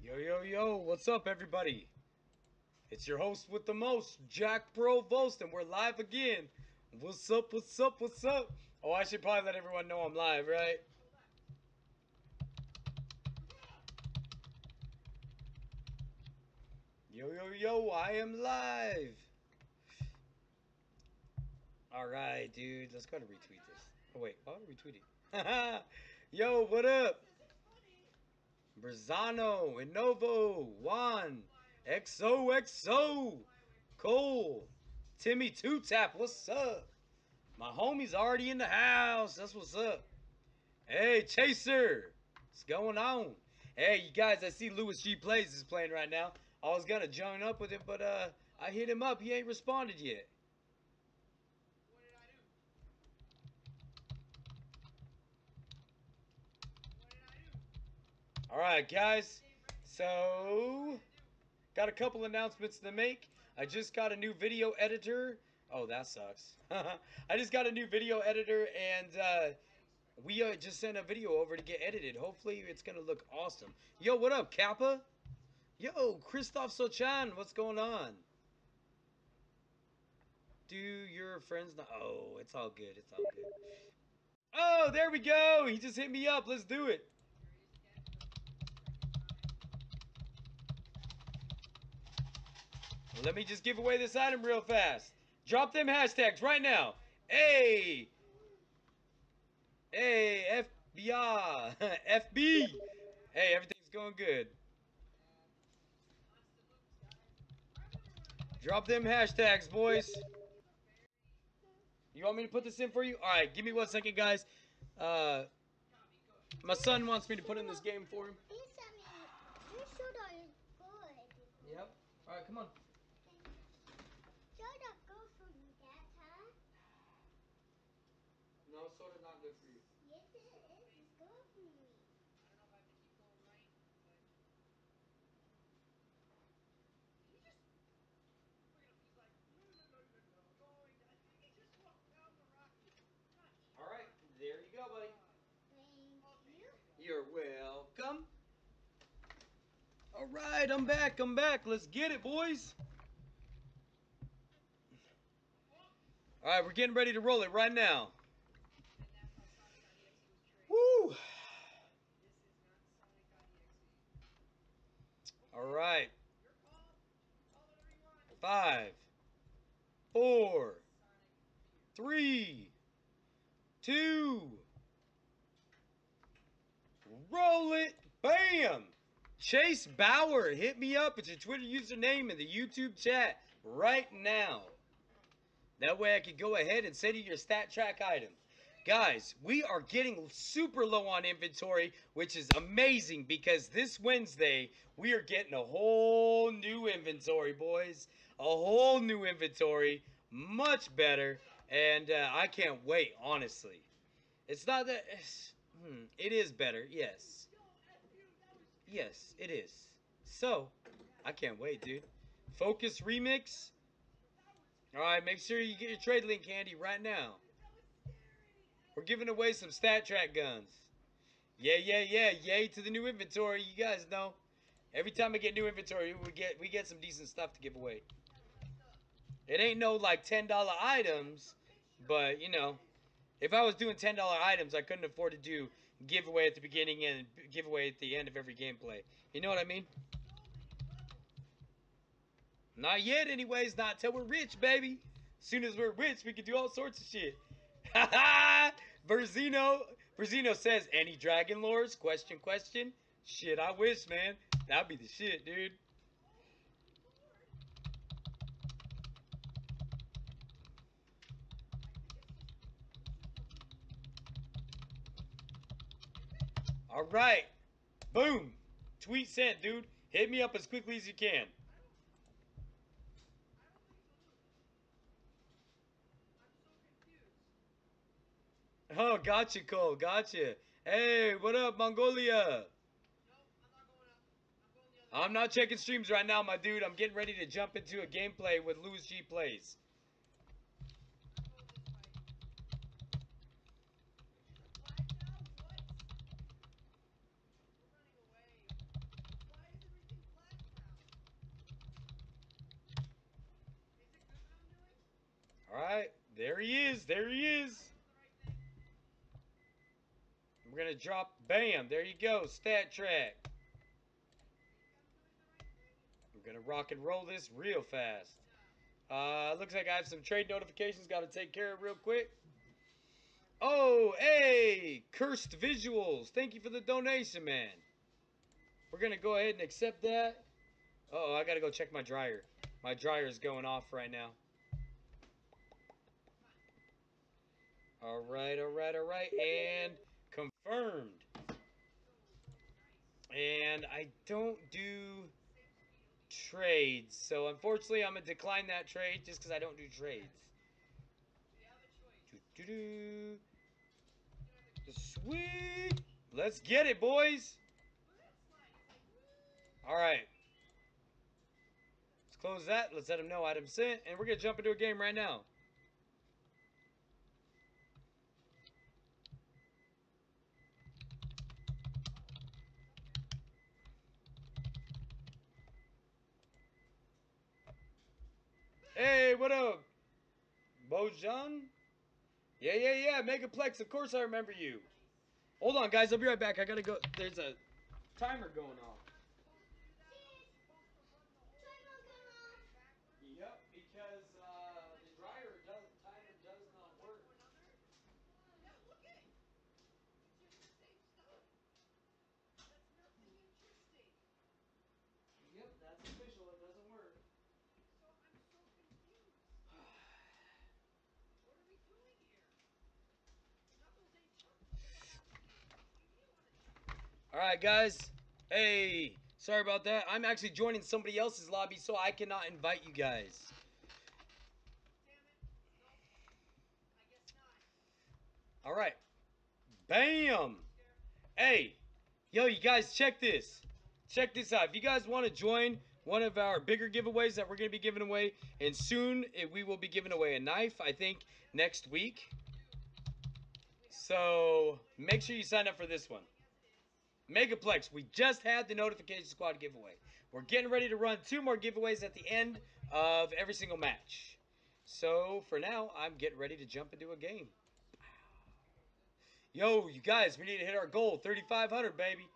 Yo, yo, yo, what's up, everybody? It's your host with the most, JackProvost, and we're live again. What's up, what's up, what's up? Oh, I should probably let everyone know I'm live, right? Yo, yo, yo, I am live. Alright, dude, let's go to retweet this. Oh, wait, why would I retweet it? Yo, what up? Brazano, Inovo, Juan, XOXO, Cole, Timmy Two Tap, what's up? My homie's already in the house. That's what's up. Hey, Chaser. What's going on? Hey, you guys, I see LuisGPlays is playing right now. I was going to join up with it, but I hit him up. He ain't responded yet. What did I do? What did I do? All right, guys. So, got a couple announcements to make. I just got a new video editor. Oh, that sucks. I just got a new video editor, and we just sent a video over to get edited. Hopefully, it's going to look awesome. Yo, what up, Kappa? Yo, Christoph Sochan, what's going on? Do your friends not? Oh, it's all good. It's all good. Oh, there we go. He just hit me up. Let's do it. Let me just give away this item real fast. Drop them hashtags right now. Hey. Hey, FBI. FB. Hey, everything's going good. Drop them hashtags, boys. You want me to put this in for you? All right, give me 1 second, guys. My son wants me to put in this game for him. Your soda is good. Yep. All right, come on. Soda good for you, Dad, huh? No, soda's not good for you. Yes, it is. It's good for me. I don't know if I have to keep going right, but he just he's like, no, going. He just walked down the rocky. All right, there you go, buddy. Thank you. You're welcome. All right, I'm back. Let's get it, boys. All right, we're getting ready to roll it right now. And that's how Sonic.exe was created. Woo! This is not Sonic.exe. All right. Your call. Call whatever you want. 5, 4, Sonic 3, 2. Roll it. Bam. Chase Bauer, hit me up. It's your Twitter username in the YouTube chat right now. That way I can go ahead and send you your stat track item. Guys, we are getting super low on inventory, which is amazing because this Wednesday, we are getting a whole new inventory, boys. A whole new inventory. Much better. And I can't wait, honestly. It's not that... it is better, yes. Yes, it is. So, I can't wait, dude. Focus Remix. Alright, make sure you get your trade link handy right now. We're giving away some stat track guns. Yeah. Yay to the new inventory. You guys know. Every time I get new inventory, we get some decent stuff to give away. It ain't no like $10 items, but you know, if I was doing $10 items, I couldn't afford to do giveaway at the beginning and giveaway at the end of every gameplay. You know what I mean? Not yet, anyways. Not till we're rich, baby. As soon as we're rich, we can do all sorts of shit. Ha ha! Verzino says, any dragon lores? Question. Shit, I wish, man. That'd be the shit, dude. All right. Boom. Tweet sent, dude. Hit me up as quickly as you can. Oh, gotcha, Cole. Gotcha. Hey, what up, Mongolia? No, I'm not going up. I'm going the other way. I'm not checking streams right now, my dude. I'm getting ready to jump into a gameplay with LuisGPlays. I'm going this way. Blacked out? What? We're running away. Why is everything There he is. There he is. We're going to drop. Bam. There you go. Stat track. I'm going to rock and roll this real fast. Looks like I have some trade notifications. Got to take care of real quick. Oh, hey. Cursed Visuals. Thank you for the donation, man. We're going to go ahead and accept that. Uh-oh, I got to go check my dryer. My dryer is going off right now. All right, all right, all right. And confirmed. And I don't do trades. So, unfortunately, I'm going to decline that trade just because I don't do trades. Sweet. Let's get it, boys. All right. Let's close that. Let's let them know item sent. And we're going to jump into a game right now. Hey, what up? Bojan? Yeah. Megaplex, of course I remember you. Hold on, guys. I'll be right back. I gotta go. There's a timer going on. Yep, because the timer does not work. Yep, that's official. It doesn't work. All right, guys. Hey, sorry about that. I'm actually joining somebody else's lobby, so I cannot invite you guys. All right. Bam. Hey, yo, you guys, check this. Check this out. If you guys want to join one of our bigger giveaways that we're going to be giving away, and soon we will be giving away a knife, I think, next week. So make sure you sign up for this one. Megaplex, we just had the Notification Squad giveaway. We're getting ready to run 2 more giveaways at the end of every single match. So for now, I'm getting ready to jump into a game. Yo, you guys, we need to hit our goal. 3,500, baby.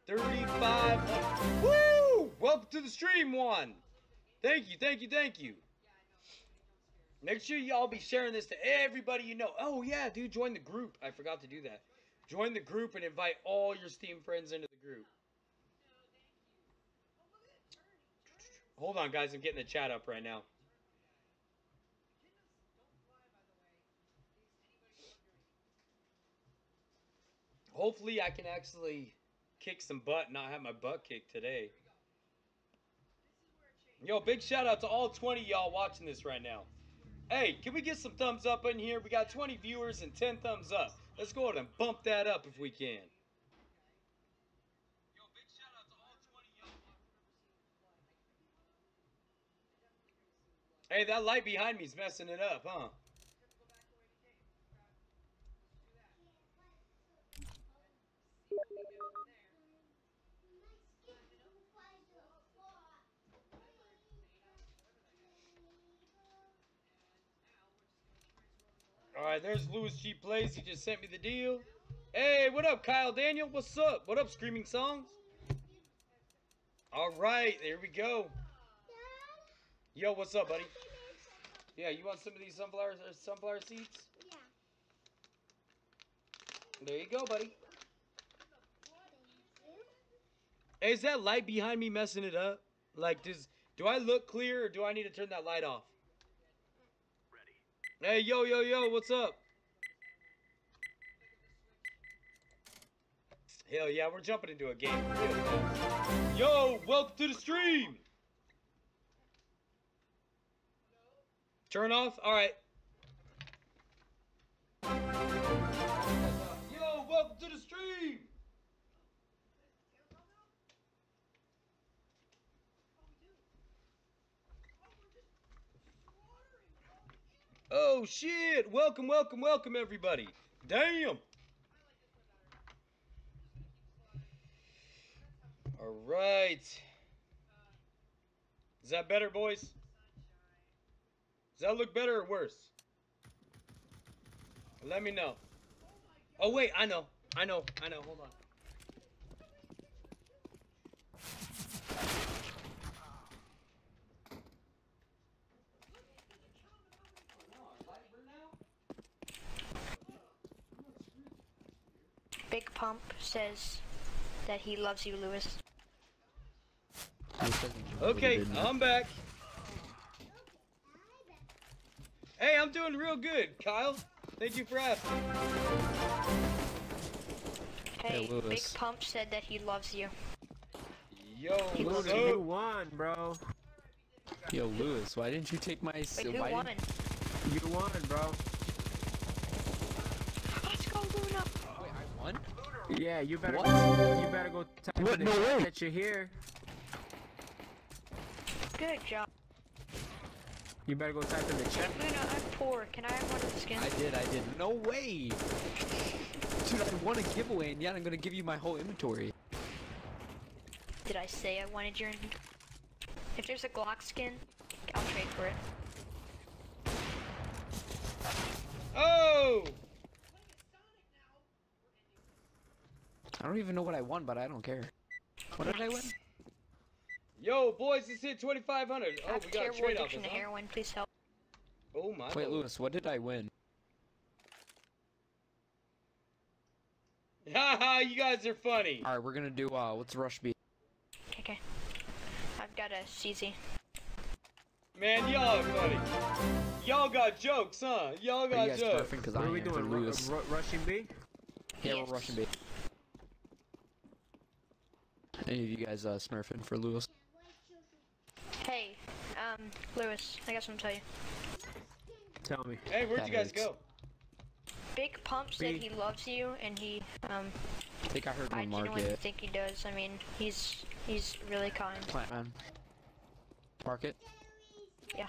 3,500. Woo! Welcome to the stream, one. Thank you. Make sure y'all be sharing this to everybody you know. Oh, yeah, dude, join the group. I forgot to do that. Join the group and invite all your Steam friends into the group. Hold on, guys. I'm getting the chat up right now. Hopefully, I can actually kick some butt and not have my butt kicked today. Yo, big shout out to all 20 y'all watching this right now. Hey, can we get some thumbs up in here? We got 20 viewers and 10 thumbs up. Let's go ahead and bump that up if we can. Hey, that light behind me's messing it up, huh? Alright, there's LuisGPlays. He just sent me the deal. Hey, what up, Kyle Daniel? What's up? What up, Screaming Songs? Alright, there we go. Yo, what's up, buddy? Yeah, you want some of these sunflower seeds? Yeah. There you go, buddy. Hey, is that light behind me messing it up? Like, do I look clear or do I need to turn that light off? Hey, yo, what's up? Hell yeah, we're jumping into a game. Yo, welcome to the stream. Turn off? Alright. Yo, welcome to the stream. Oh shit! Welcome everybody. Damn. All right. Is that better, boys? Does that look better or worse? Let me know. Oh wait, I know. Hold on. Big Pump says that he loves you, Lewis. Okay, I'm back. Hey, I'm doing real good, Kyle. Thank you for asking. Hey, Lewis. Big Pump said that he loves you. Yo, He what's loves up? You won, bro. Yo, Lewis, why didn't you take my... Wait, who won? You won, bro. Let's go, Luna! Wait, I won? Yeah, you better What? you better go type What? in the No chat way. that you're here. Good job. You better go type in the chat. Luna, I'm poor. Can I have one of the skins? I did. No way! Dude, I won a giveaway, and yet I'm gonna give you my whole inventory. Did I say I wanted your inventory? If there's a Glock skin, I'll trade for it. Oh! I don't even know what I won, but I don't care. What did I win? Yo, boys, this hit 2,500. I Oh, have we got a terrible trade off. addiction to heroin. Please help. Oh my. Wait, Lord. Lewis, what did I win? Haha, you guys are funny. Alright, we're gonna do, what's Rush B? Okay. I've got a CZ. Man, y'all are funny. Y'all got jokes, huh? Y'all Are got you guys jokes. surfing? Because What I are we am for doing? Lewis. Rushing B? Yeah, Yes. we're rushing B. Any of you guys, smurfing for Lewis? Hey, Lewis, I got something to tell you. Tell me. Hey, where'd That you guys hurts. go? Big Pump said B. he loves you, and he, I think I heard I one genuinely market. think he does. I mean, he's really kind. Plant man. Market. Yeah.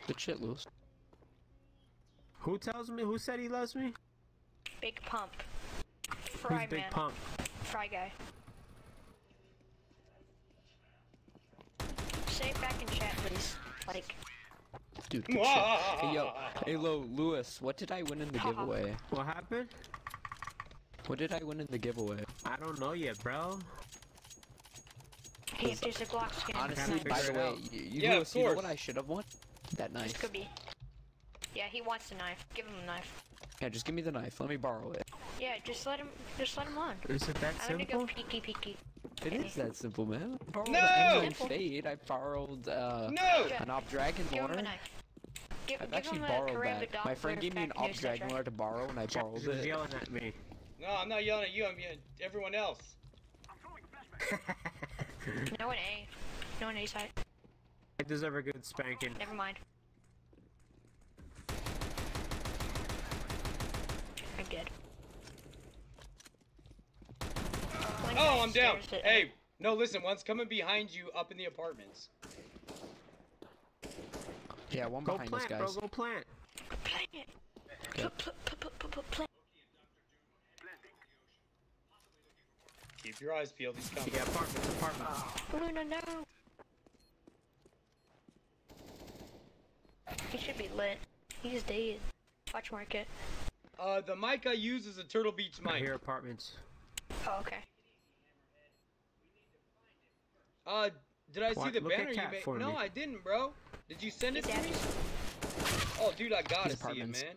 Good shit, Lewis. Who tells me? Who said he loves me? Big Pump. Fry Who's Big man. Pump? Fry guy. Say it back in chat, please. Like, Dude, good shit. Hey, yo. Hey, Lewis, what did I win in the giveaway? What happened? What did I win in the giveaway? I don't know yet, bro. hey, if there's a Glock skin, Honestly, Gotta by figure the it way, out. you Yeah, of Lewis, you know course. what I should have won? That this knife. could be. Yeah, he wants the knife. Give him the knife. Yeah, just give me the knife. Let me borrow it. Yeah, just let him on. Is it that I'm gonna go simple? peeky. It is that simple, man. I borrowed No! an Simple. Fade. I borrowed, No! an Op Dragon Give him Lore. the knife. I've Give actually him a borrowed Karambit that. My friend Doppler gave me an back Op news Dragon center. Lore to borrow, and I borrowed Just it. yelling at me. No, I'm not yelling at you. I'm yelling at everyone else. No one A. No one A side. I deserve a good spanking. Never mind. I'm dead. One Oh, guy I'm down. stares at Hey, no, listen. One's coming behind you up in the apartments. Yeah, one Go behind us, plant, bro. guys. Go plant. Play it. Okay. Play. Keep your eyes peeled. He's coming. Yeah, apartments. Luna, no. He should be lit. He's dead. Watch market. The mic I use is a Turtle Beach I mic. hear apartments. Oh, okay. Did I see What? the Look at banner you Cat made? for No, me. I didn't, bro. Did you send it He's to at me? his Oh, dude, I gotta His see it, apartments. man.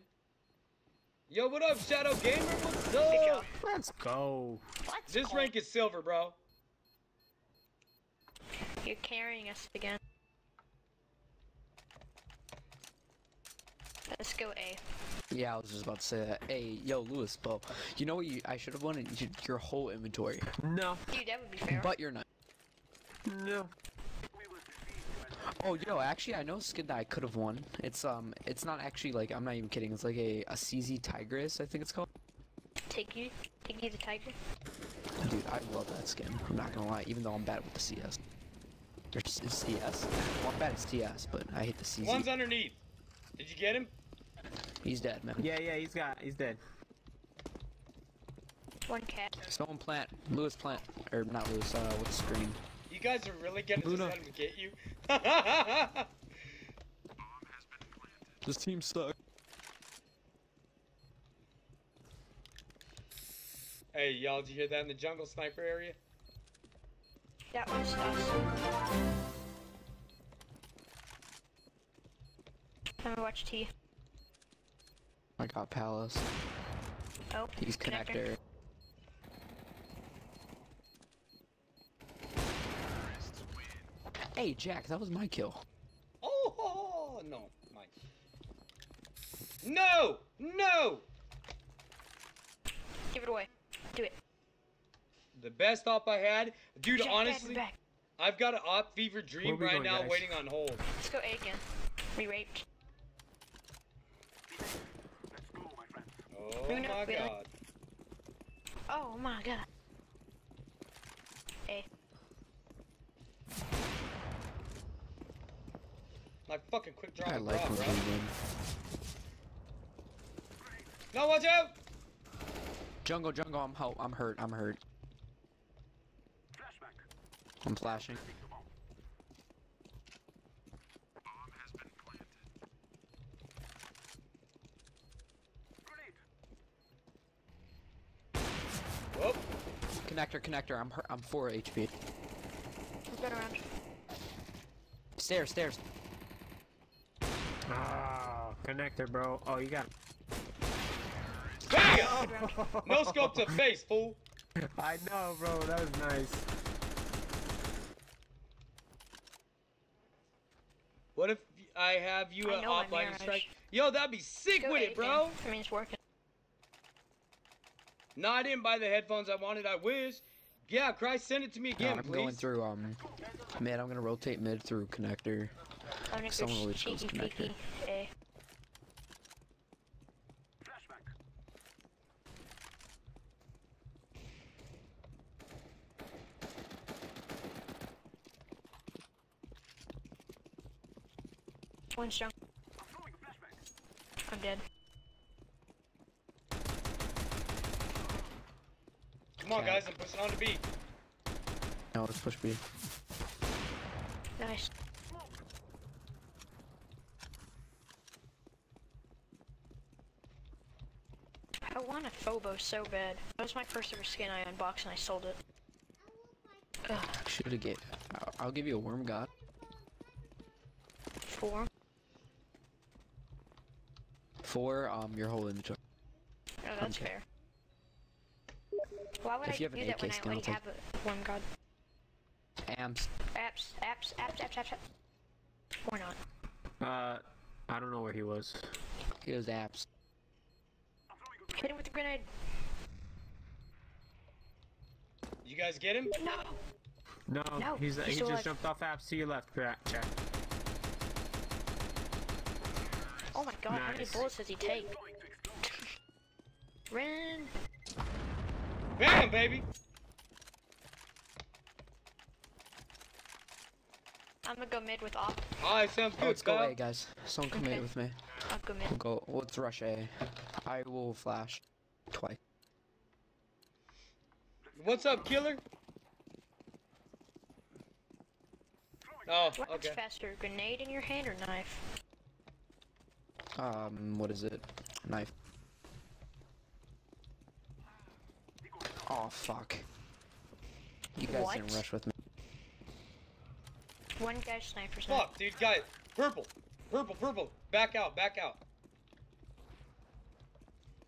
Yo, what up, Shadow Gamer? What's Good job. up? Let's go. Let's This go. rank is silver, bro. You're carrying us again. Let's go A. Yeah, I was just about to say that. Hey, yo, Lewis, Bo. You know what I should have won? Your whole inventory. No. Dude, that would be fair. But you're not. No. Oh, yo, actually, I know a skin that I could have won. It's not actually, like, I'm not even kidding. It's like a CZ Tigress, I think it's called. Take you the tiger. Dude, I love that skin. I'm not gonna lie, even though I'm bad with the CS. Is CS? Well, I'm bad at CS, but I hate the CZ. One's underneath. Did you get him? He's dead, man. Yeah, he's dead. One cat. Someone plant. Lewis plant. Or not Lewis, what's the screen? You guys are really gonna just Luna. let him get you? This team sucks. Hey, y'all, did you hear that in the jungle sniper area? That one's us. I'm gonna watch T. I got Palace. Oh, He's connector. Hey, Jack, that was my kill. Oh, no, mine. No! No! Give it away. Do it. The best op I had, dude. Jack, Honestly, back. I've got an op fever dream Where we right going, now, guys? waiting on hold. Let's go A again. Re-raped. Oh Bring it my up, really? god. Oh my god. A. Like fucking quick draw. I like when bro. we win. No, watch out! Jungle, I'm hurt. I'm flashing. Whoop. Connector, I'm hurt. I'm 4 HP. Let's go around. Stairs. Ah, connector, bro. Oh, you got. Bam! No scope to face, fool. I know, bro. That was nice. What if I have you I know off my lightning mirage. strike? Yo, that'd be sick Go with A it, bro. again. I mean, it's working. No, I didn't buy the headphones I wanted. I wish. Yeah, Christ, send it to me again, I'm please. going through mid. I'm gonna rotate mid through connector. I'm gonna Someone go always goes cheeky connector. peeky. A. One's junk. I'm dead. Come on, guys, I'm pushing on to B. No, let's push B. Nice. I want a Phobos so bad. That was my first ever skin I unboxed and I sold it. Ugh. Should've get. I'll give you a worm god. 4. 4. Your whole inventory. Oh, that's Okay. fair. Why would If I you have an do that AK when I skin, I'll already take- have a worm god? Amps. Apps. Or not. I don't know where he was. He has apps. Hit him with the grenade. You guys get him? No! No, No, he he's just still alive. jumped off apps to your left, Jack. Oh my god, how many Nice. bullets does he take? Ren! Bam, baby. I'm gonna go mid with op. Alright, sounds good, Let's go Kyle. A, guys. Someone come Okay. A with me. I'll go mid. We'll go. Let's rush A. I will flash twice. What's up, killer? Oh, What's okay. faster, grenade in your hand or knife? What is it? Knife. Oh fuck. You guys didn't What? rush with me. One guy's sniper's knife. Fuck, dude, guys. Purple. Back out.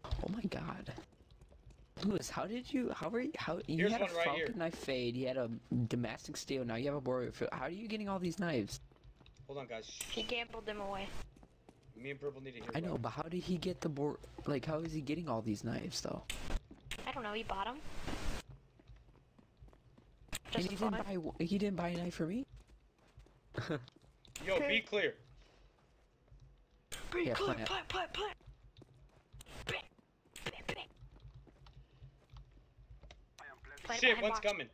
Oh my god. Lewis, how you Here's had a one right here. falcon knife fade, you had a damascent steel, now you have a warrior field. How are you getting all these knives? Hold on, guys. Shh. He gambled them away. Me and Purple need to hear. I know, but how did he get the how is he getting all these knives though? I don't know, he bought them. And Just he didn't buy a knife for me? Yo, be clear. Yeah, plant. Shit, one's coming.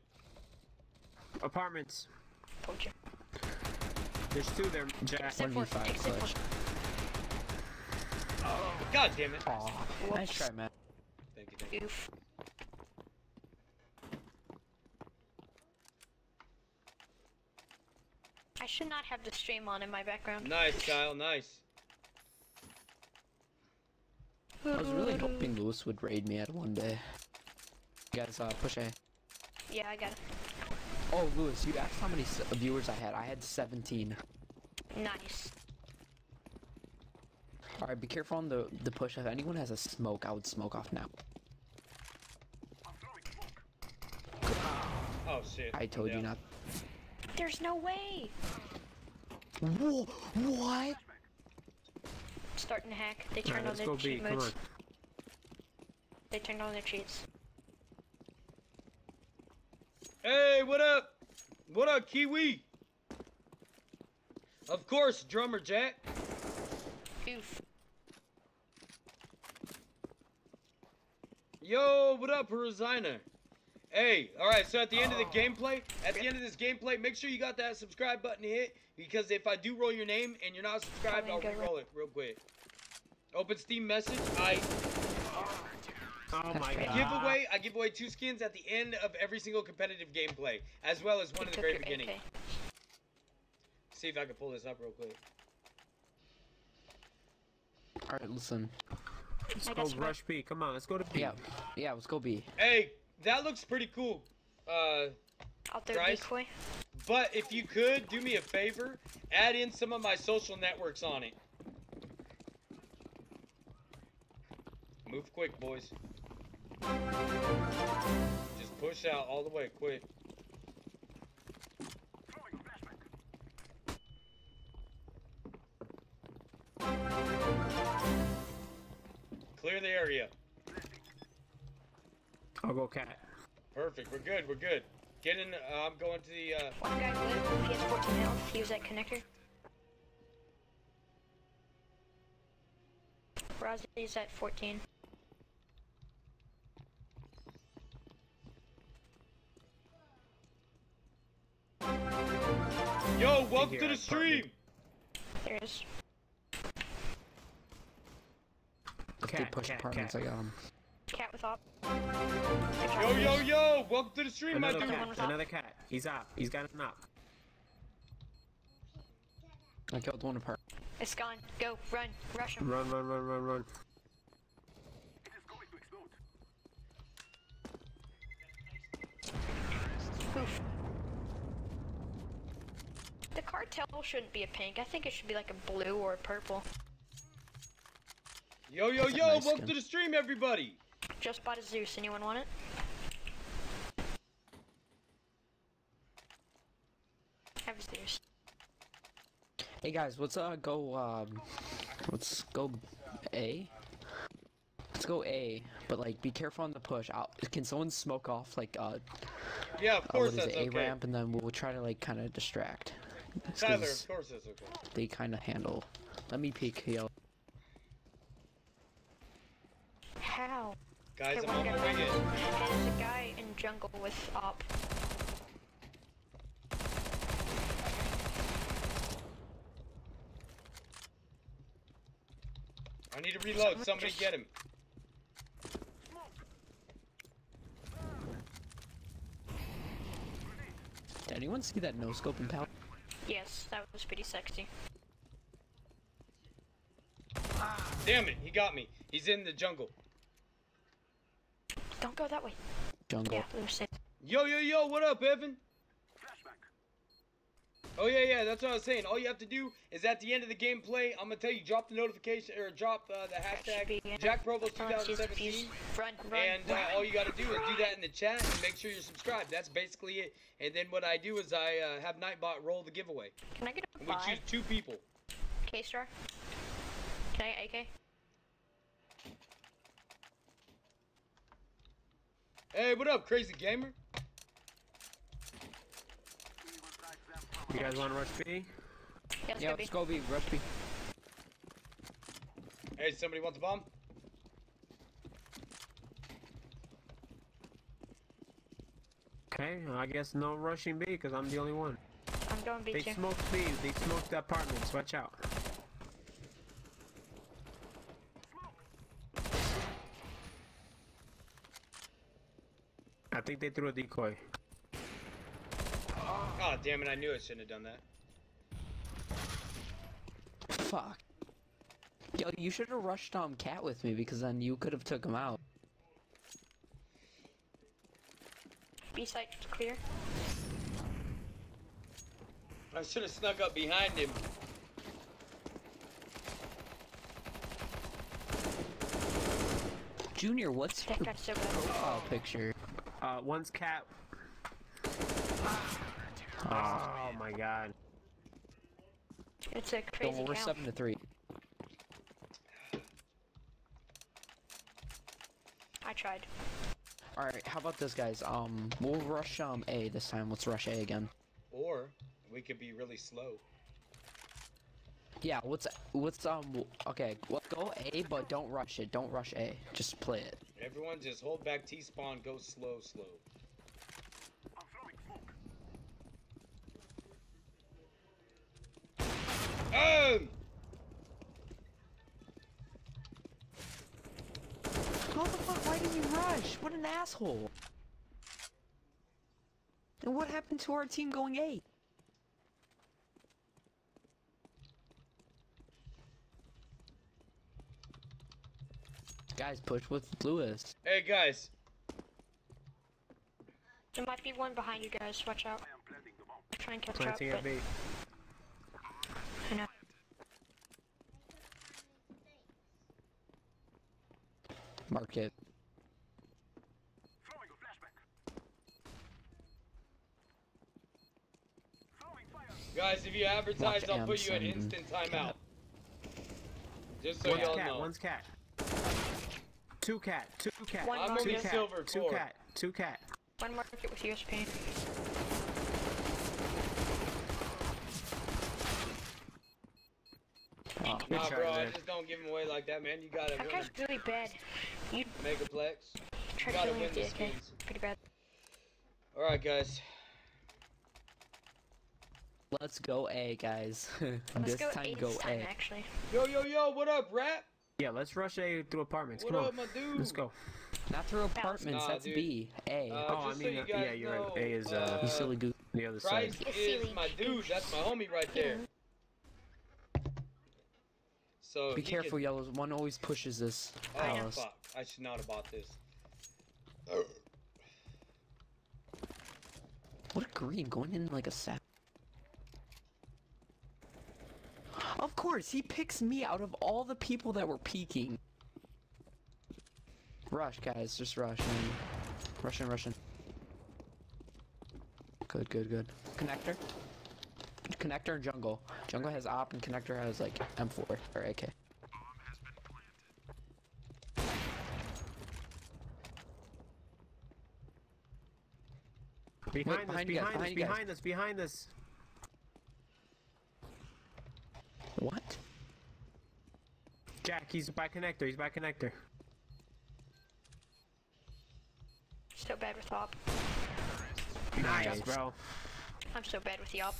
Apartments. Told you. There's 2 there, Jack. Except 1v5 for, except clutch. for God damn it. Aw, nice try, man. Thank you. goof. I should not have the stream on in my background. Nice, Kyle. Nice. I was really hoping Lewis would raid me at one day. You guys, push A. Yeah, I got it. Oh, Lewis, you asked how many viewers I had. I had 17. Nice. Alright, be careful on the push. If anyone has a smoke, I would smoke off now. Oh shit. I told you not. There's no way. Whoa, what? Starting to hack. They Alright, turned on let's their go B. cheat Come on. modes. They turned on their cheats. Hey, what up? What up, Kiwi? Of course, drummer Jack. Oof. Yo, what up, Horizona? Hey, alright, so at the end of the gameplay, at the end of this gameplay, make sure you got that subscribe button hit, because if I do roll your name and you're not subscribed, I'll re-roll it real quick. Open Steam message, Oh my god. I give away 2 skins at the end of every single competitive gameplay, as well as one in the very beginning. Okay. See if I can pull this up real quick. Alright, listen. Let's I go got some- rush B. Come on, let's go to B. Yeah, let's go B. Hey, that looks pretty cool. Out there, Bryce? decoy. But if you could, do me a favor, add in some of my social networks on it. Move quick, boys. Just push out all the way, quick. Clear the area. I'll go cat. Perfect, we're good, we're good. Get in, I'm going to the, One guy lit. He has 14 health. He was that connector. Rozzy's at 14. Yo, welcome Here to the at stream! There it is. If they push apartments, I got them. Cat with op. Yo, welcome to the stream, my Another dude! cat. Another cat. He's up. He's got a knock. I killed one apart. It's gone. Go. Run. Rush him. Run, run, run, run, run. Oof. The cartel shouldn't be a pink. I think it should be like a blue or a purple. Yo, That's a nice welcome skin. to the stream, everybody! Just bought a Zeus. Anyone want it? Have a Zeus. Hey guys, let's go A. Let's go A, but like be careful on the push. Can someone smoke off like Yeah, of course what is that's it, A okay. ramp, and then we'll try to like kind of distract. It's Tyler, 'cause of course that's okay. they kind of handle. Let me peek here. How? Guys, Okay, I'm on one my guy way in. There's a guy in jungle with op. I need to reload. Somebody Just- get him. Did anyone see that no scope and power? Yes, that was pretty sexy. Damn it, he got me. He's in the jungle. Don't go that way. Jungle. Yeah, we were saying. Yo, what up, Evan? Oh yeah, that's what I was saying. All you have to do is at the end of the gameplay, I'm gonna tell you, drop the notification or drop the hashtag JackProvost Oh, she's 2017, confused. Run. and all you gotta do is do that in the chat and make sure you're subscribed. That's basically it. And then what I do is I have Nightbot roll the giveaway. Can I get a And we 5? choose 2 people. K-Star? Can I get AK? Hey, what up, crazy gamer? You guys want to rush B? Yeah, let's Yeah, go let's B. go B. Rush B. Hey, somebody wants a bomb? Okay, I guess no rushing B because I'm the only one. I'm going B They too. smoked B. They smoked the apartments. Watch out. I think they threw a decoy. Oh, damn it, I knew I shouldn't have done that. Fuck. Yo, you should have rushed Cat with me because then you could have took him out. B site clear. I should have snuck up behind him. Junior, what's That your guy's so bad. profile picture? One's cat. Oh my god. It's a crazy We're count. 7-3. I tried. Alright, how about this, guys? We'll rush A this time. Let's rush A again. Or we could be really slow. Yeah, okay, let's go A, but don't rush it. Don't rush A. Just play it. Everyone just hold back T-spawn, go slow, slow. Oh! How the fuck? Why did you rush? What an asshole! And what happened to our team going A? Guys, push with Lewis. Hey guys, There might be one behind you guys. Watch out. Try and catch up, Planting but at B. I know. Mark it. guys, if you advertise, Watch I'll put you at Amps and instant timeout. Cat. Just so One's y'all cat. know. One's cat. Two cat. Two cat. One I'm market. only Two cat. silver Two 4. cat. Two cat. One market with USP. Oh, Good Nah, try, bro, man. just don't give him away like that, man. You gotta That win guy's really bad. You a Megaplex. tried gotta killing win with the the AK. skins. Pretty bad. Alright, guys. let's go A, guys. Let's this go time A go this time, A. actually. Yo, yo, yo, what up, rap? Yeah, let's rush A through apartments. What Come up, on. my dude? Let's go. Not through apartments, Nah, that's dude. B. A. Oh, I Just so mean, you yeah, guys you're right. know, A is, You silly goose. the other Christ side. It's is silly. my dude. That's my homie right there. So Be he careful, can- yellows. One always pushes this Oh, house. fuck. I should not have bought this. What a green going in like a sack. Of course, he picks me out of all the people that were peeking. Rush, guys, just rush. Russian. Good, good, good. Connector? Connector and jungle. Jungle has op and connector has like M4 or AK. Behind us, behind you guys, behind us, behind you guys. behind us, behind us. What? Jack, he's by connector, he's by connector. So bad with op. Nice, bro. I'm so bad with the op.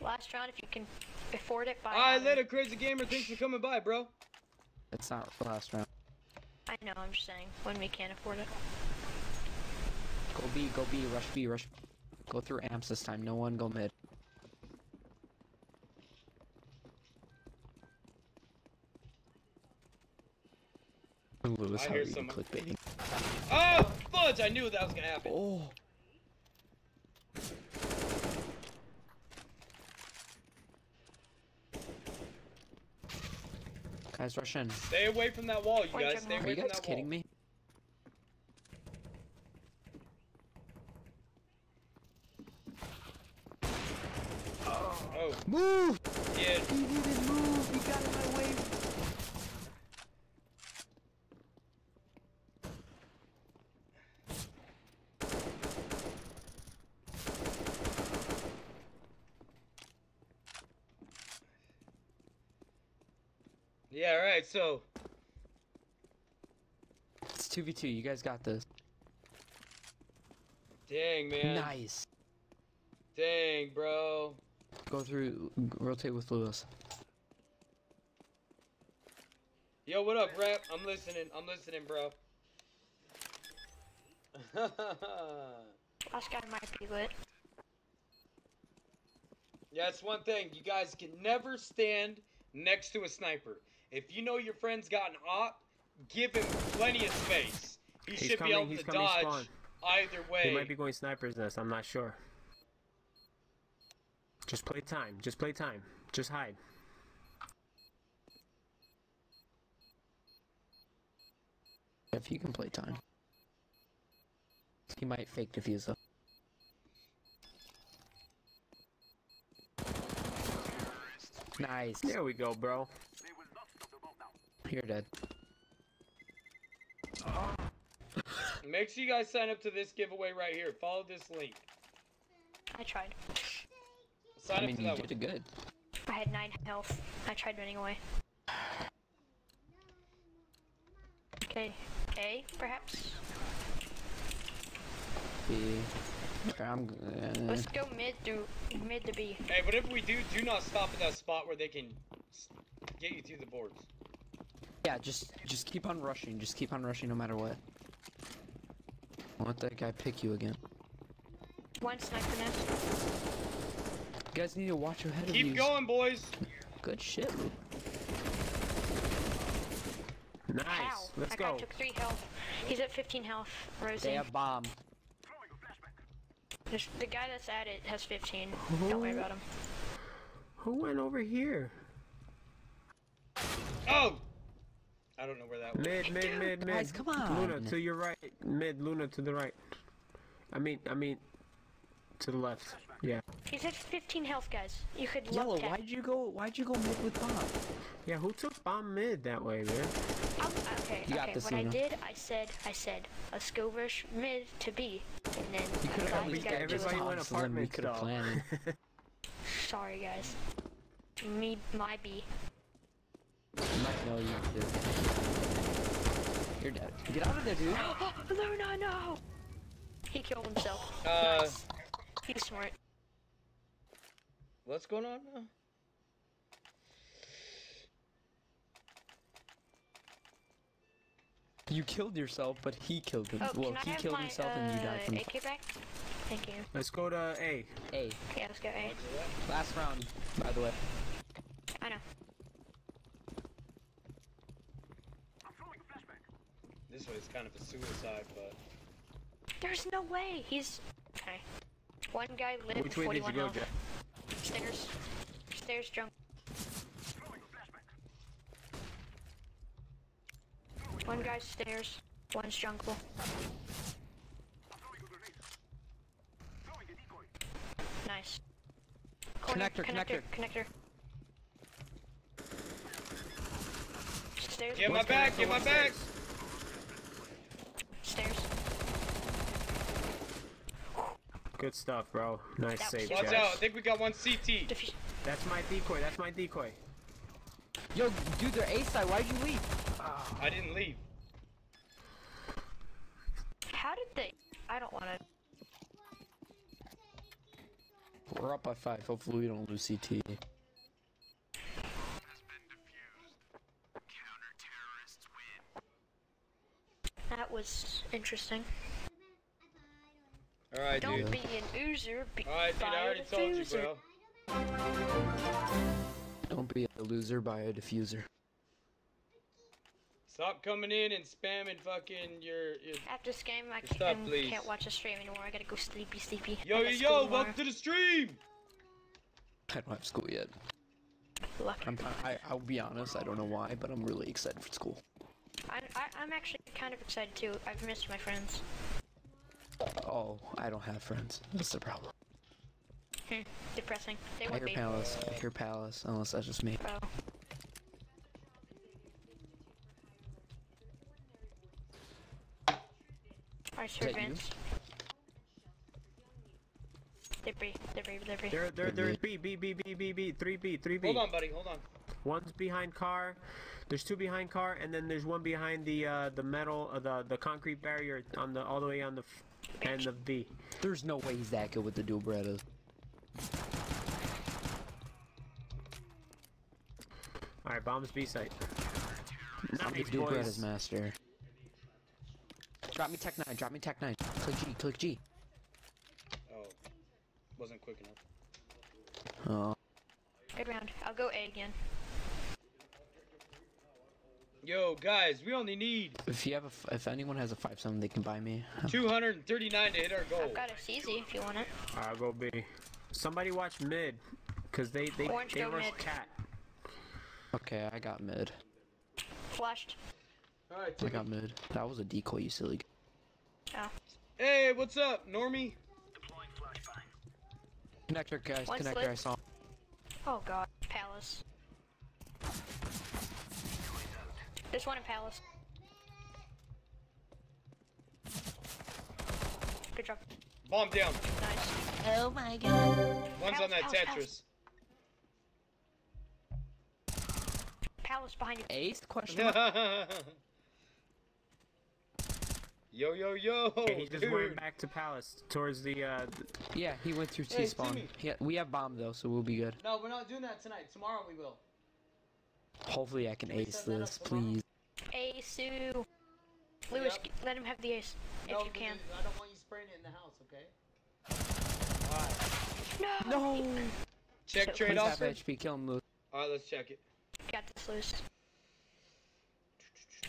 Last round, if you can afford it, buy. Alright, later, Crazy Gamer. Thanks for coming by, bro. It's not the last round. I know, I'm just saying, when we can't afford it. Go B, rush B, rush. Go through amps this time, no one go mid. Lewis, I how hear are you someone. clickbaiting? Oh, fudge! I knew that was gonna happen. Oh! Guys, rush in. Stay away from that wall, you Point guys. your Stay mark. Are away you from guys that kidding wall. me? Oh, Move! yeah. He didn't move! He got in my way! Yeah, alright, so. It's 2v2, you guys got this. Dang, man. Nice! Dang, bro. Go through, rotate with Lewis. Yo, what up, rap? I'm listening, bro. Last guy might be lit. Yeah, that's one thing. You guys can never stand next to a sniper. If you know your friend's got an op, give him plenty of space. He should be able to dodge spawn. either way. He might be going sniper's nest, I'm not sure. Just play time. Just play time. Just hide. If you can play time. He might fake defuse though. Nice. There we go, bro. You're dead. Make sure you guys sign up to this giveaway right here. Follow this link. I tried. Sign I up mean, to you that did one. good. I had 9 health. I tried running away. Okay, A, perhaps? B. Okay, I'm good. Let's go mid to B. Hey, whatever we do, do not stop at that spot where they can get you through the boards. Yeah, just keep on rushing. Just keep on rushing no matter what. Don't let that guy pick you again. One sniper nest. You guys need to watch ahead of you. Keep going, boys. Good shit, Luke. Nice. Ow. Let's That go. guy took 3 health. He's at 15 health. Rosie. They have bomb. The guy that's at it has 15. Don't worry about him. Who went over here? Oh! I don't know where that was. Mid. Guys, come on. Luna, to your right. Mid, Luna, to the right. I mean, to the left. Yeah. He's at 15 health, guys. You could Yellow, love tap. why'd you go mid with bomb? Yeah, who took bomb mid that way, man? Okay, You got okay. this, What I Luna. did, I said, let's go rush mid to B, and then You could have guys at gotta do least everybody it. went so then we apartment could have style. planned. Sorry, guys. My B. You might know you did. You're dead. Get out of there, dude. Luna, no! He killed himself. Nice. He's smart. What's going on now? You killed yourself, but he killed him. Oh, Well, can I he have killed my himself and you died from AK back? Thank you. Let's go to A. A. Yeah, let's go A. Last round, by the way. I know. This was kind of a suicide, but... There's no way. He's okay. One guy lived Which way did you 41 go, health. Jack? Stairs. Stairs jump. One guy's stairs. One's jungle. Nice. Corner, connector. Stairs. Get my back, get my back! Stairs. Good stuff, bro. Nice That was save, so Watch Jack. out, I think we got one CT. Diffuse. That's my decoy. That's my decoy. Yo, dude, they're A side. Why'd you leave? I didn't leave. How did they? I don't want to. We're up by 5. Hopefully we don't lose CT. That was interesting. Alright, Don't dude. be an oozer. Be Alright, dude, I already a told you, diffuser. bro. Don't be a loser, buy a diffuser. Stop coming in and spamming fucking your... After this game, I Stop, please. can't watch the stream anymore. I gotta go sleepy. Yo, I yo, got yo, school tomorrow. welcome to the stream! I don't have school yet. Lucky. I'll be honest, I don't know why, but I'm really excited for school. I'm actually kind of excited too. I've missed my friends. Oh, I don't have friends. That's the problem. Depressing. They I would hear be. Palace. I hear Palace. Unless that's just me. Oh. Alright, Is that you? servants. They're B. They're B. 3B. Hold on, buddy, hold on. One's behind car. There's 2 behind car, and then there's one behind the metal, the concrete barrier on the all the way on the end of B. There's no way he's that good with the dual Berettas. All right, bombs B site. I'm Nice, dual Berettas boys. master. Drop me tech 9, drop me tech 9. Click G, click G. Oh, wasn't quick enough. Oh. Good round. I'll go A again. Yo, guys, we only need If you have if anyone has a 5-7, they can buy me. 239 to hit our goal. I've got a CZ if you want it. I'll go B. Somebody watch mid, cause they Orange, go rush mid. cat. Okay, I got mid. Flashed. All right, I got mid. That was a decoy, you silly. Oh. Hey, what's up, Normie? Connector, guys. One Connector, slip. I saw. Oh god. Palace. There's one in Palace. Good job. Bomb down. Nice. Oh my god. One's on that Palace, Tetris. Palace behind you. Ace? Question mark? Yo, yo, yo. Okay, he just dude. went back to Palace towards the Yeah, he went through Hey, T-spawn. Timmy. Yeah, we have bomb though, so we'll be good. No, we're not doing that tonight. Tomorrow we will. Hopefully I can Can we ace set that this, up tomorrow? please. Ace. Lewis, Yep. let him have the ace if you can. I don't want you spraying it in the house, okay? Alright. No. No! Check So- trade Please have offer. HP, kill him, Lewis. Alright, let's check it. Got this, Lewis.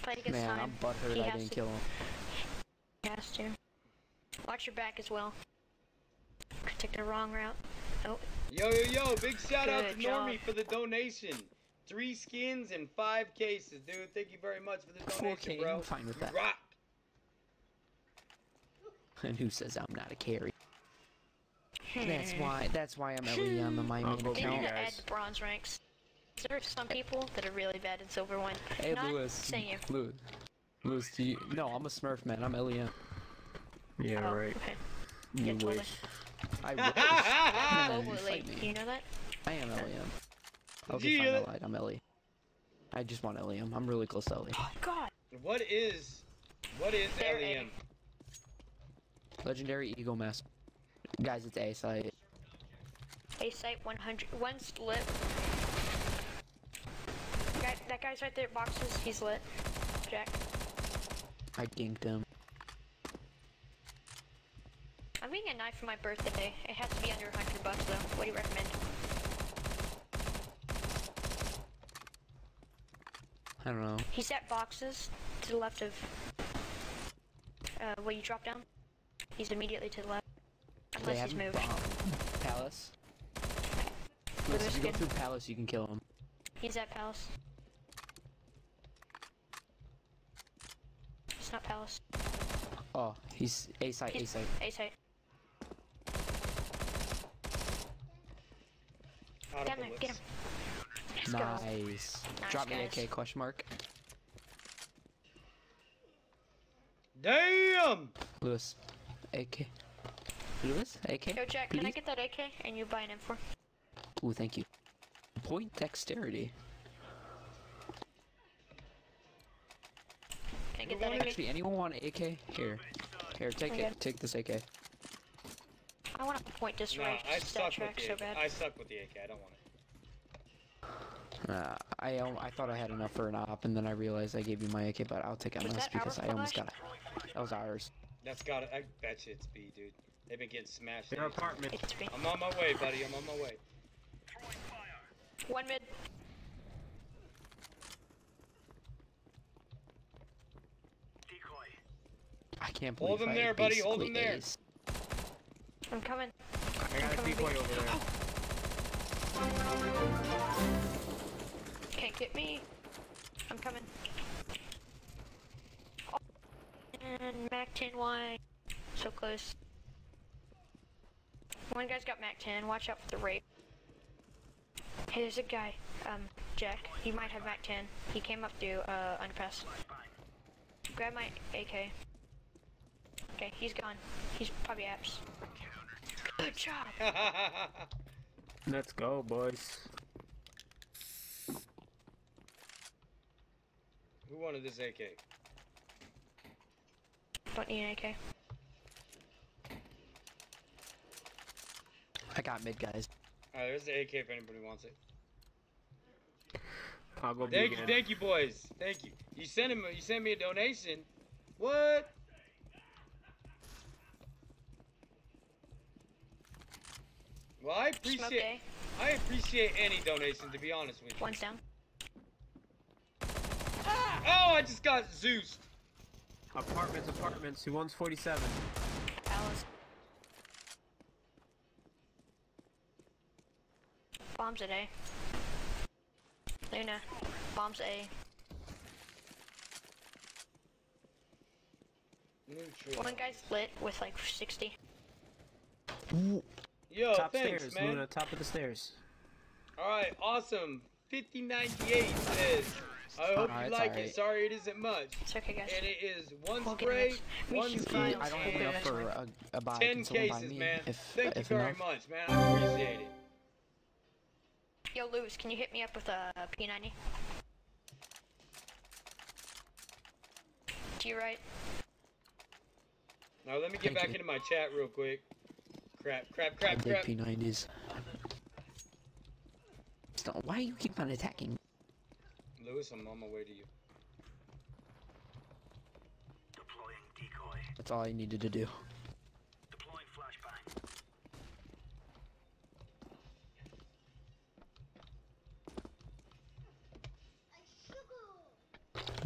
Play against Man, time. I'm butthurt He I has didn't to. kill him. He has to. Watch your back as well. Could take the wrong route. Oh, Yo, yo, yo. Big shout out to Good job. Normie for the donation. 3 skins and 5 cases, dude. Thank you very much for the donation, 4K, bro. I'm fine with You that. rock. And who says I'm not a carry? That's why I'm LEM in my I'll main go they B, need account. to add guys. bronze ranks. There are some people that are really bad in Silver 1. Hey, Not Lewis. saying you. Lewis, do you... No, I'm a Smurf, man. I'm LEM. Yeah, Oh, right. okay. You Yeah, totally. wish. I wish. Ah, Man, Globally, fight me. you know that? I am LEM. Okay, fine, I lied. I'm LE. I just want LEM. I'm really close to LE. Oh god. What is They're LEM? Legendary Eagle Mask. Guys, it's A site. A site 100. One's lit. That guy's right there. Boxes. He's lit. Jack. I ginked him. I'm getting a knife for my birthday. It has to be under $100 though. What do you recommend? I don't know. He's at boxes to the left of where you drop down. He's immediately to the left. They Unless have he's moved. Palace. Lewis, If you go good. through Palace, you can kill him. He's at Palace. It's not Palace. Oh, he's A site, A site. A site. Out Get of him, bullets. get him. Let's go. Nice. Nice, Drop me guys. AK question mark. Damn! Lewis. AK. Lewis? AK? Yo, Jack, can I please? get that AK and you buy an M4? Ooh, thank you. Point dexterity. Can I get that AK? Actually, anyone want AK? Here. Here, take Okay. it. Take this AK. I want to point this Nah, right I stat suck with track the so AK. bad. I suck with the AK. I don't want it. I thought I had enough for an op, and then I realized I gave you my AK, but I'll take Was MS that because our I almost flash? got it. That was ours. That's gotta. I bet you it's B, dude. They've been getting smashed. Their apartment. It's me. I'm on my way, buddy. I'm on my way. One mid. I can't Hold believe him I there, buddy, hold basically him there. aced. I'm coming. I got a decoy over there. Can't get me. I'm coming. Oh. And Mac 10 wide. So close. One guy's got Mac 10. Watch out for the rape. Hey, there's a guy. Jack. He might have Mac 10. He came up through underpass. Grab my AK. Okay, he's gone. He's probably apps. Good job. Let's go, boys. Who wanted this AK? Don't need an AK. I got mid, guys. Alright, there's the AK if anybody wants it. I'll go B Thank you, again. thank you, boys. Thank you. You sent me a donation. What? Well, I Smoke appreciate any donation, to be honest with you. One's down. Oh, I just got Zeused. Apartments. Who wants 47? Alice. Bombs at A. Luna. Bombs A. Neutral. One guy's lit with like 60. Yo, Top thanks, stairs, man. Luna. Top of the stairs. Alright, awesome. 5098 says, I hope you like it. Sorry it isn't much. It's okay, guys. And it is one We'll get spray, it. one should ski, find- I don't have and enough for a buy. 10 Can someone buy cases, me man. if Thank you very enough? much, man. I appreciate it. Yo, Lewis, can you hit me up with a P90? Do you right? Now let me get Thank back you. into my chat real quick. Crap. I did P90s. Stop. Why do you keep on attacking? Lewis, I'm on my way to you. Deploying decoy. That's all I needed to do. Deploying flashbang.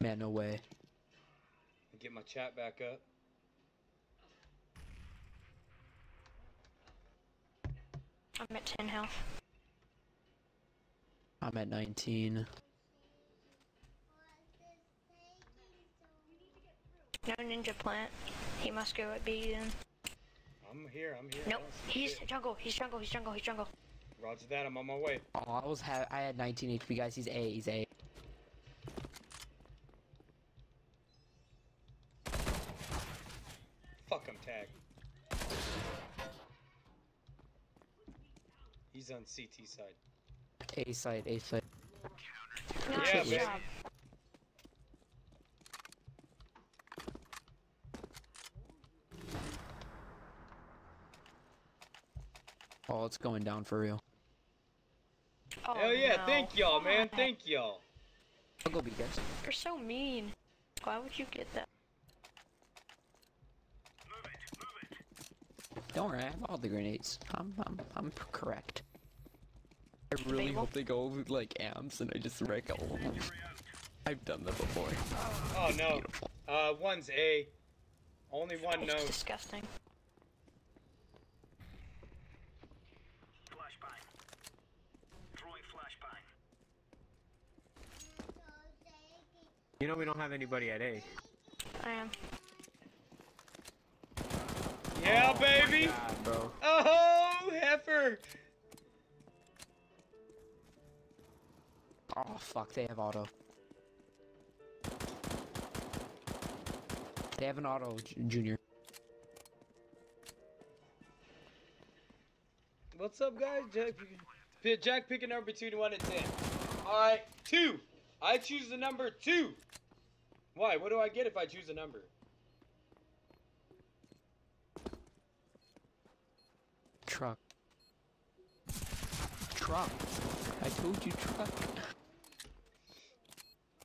Man, no way. Get my chat back up. I'm at 10 health. I'm at 19. No ninja plant. He must go at B then. I'm here. Nope. I don't see shit. He's jungle. Roger that. I'm on my way. Oh, I had 19 HP, guys. He's A. Fuck, I'm tagged. He's on CT side. A side. Nice Yeah, baby. job. Oh, it's going down for real. Oh, Hell yeah, no. thank y'all, man. Why? Thank y'all. I'll go B, guys. You're so mean. Why would you get that? Don't worry, I have all the grenades. I'm correct. I really Debatable. hope they go like amps and I just wreck all of them. I've done that before. Oh no. Beautiful. One's A. Only one It's knows. disgusting. Flashbang. Throwing flashbang. You know we don't have anybody at A. I am. Yeah, baby. God, bro. Oh, heifer. Oh fuck, they have auto. They have an auto, Junior. What's up, guys? Jack pick a number between 1 and 10. All right, 2. I choose the number 2. Why? What do I get if I choose a number? Truck. I told you truck.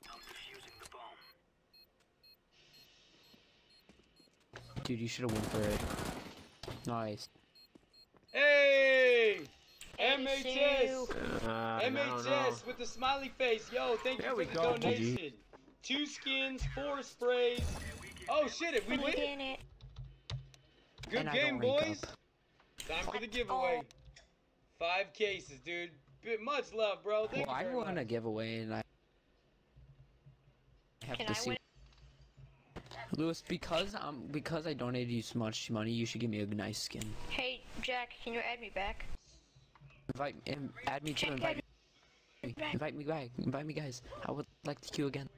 I'm defusing the bomb. Dude, you should have went for it. Nice. Hey! ASU. MHS! I don't know. MHS with the smiley face. Yo, thank you There for we the go, donation. 2 skins, 4 sprays. Oh shit, if we We win it. did it. Good And I game, don't rank boys. up. Time for the Let's giveaway. go. 5 cases, dude. Much love, bro. Thank Well, you I very won a much. giveaway and I have Can to I see. win? Lewis, because I donated you so much money, you should give me a nice skin. Hey, Jack, can you add me back? Add me to Jack, invite add me. back. Invite me back. Invite me, guys. I would like to queue again.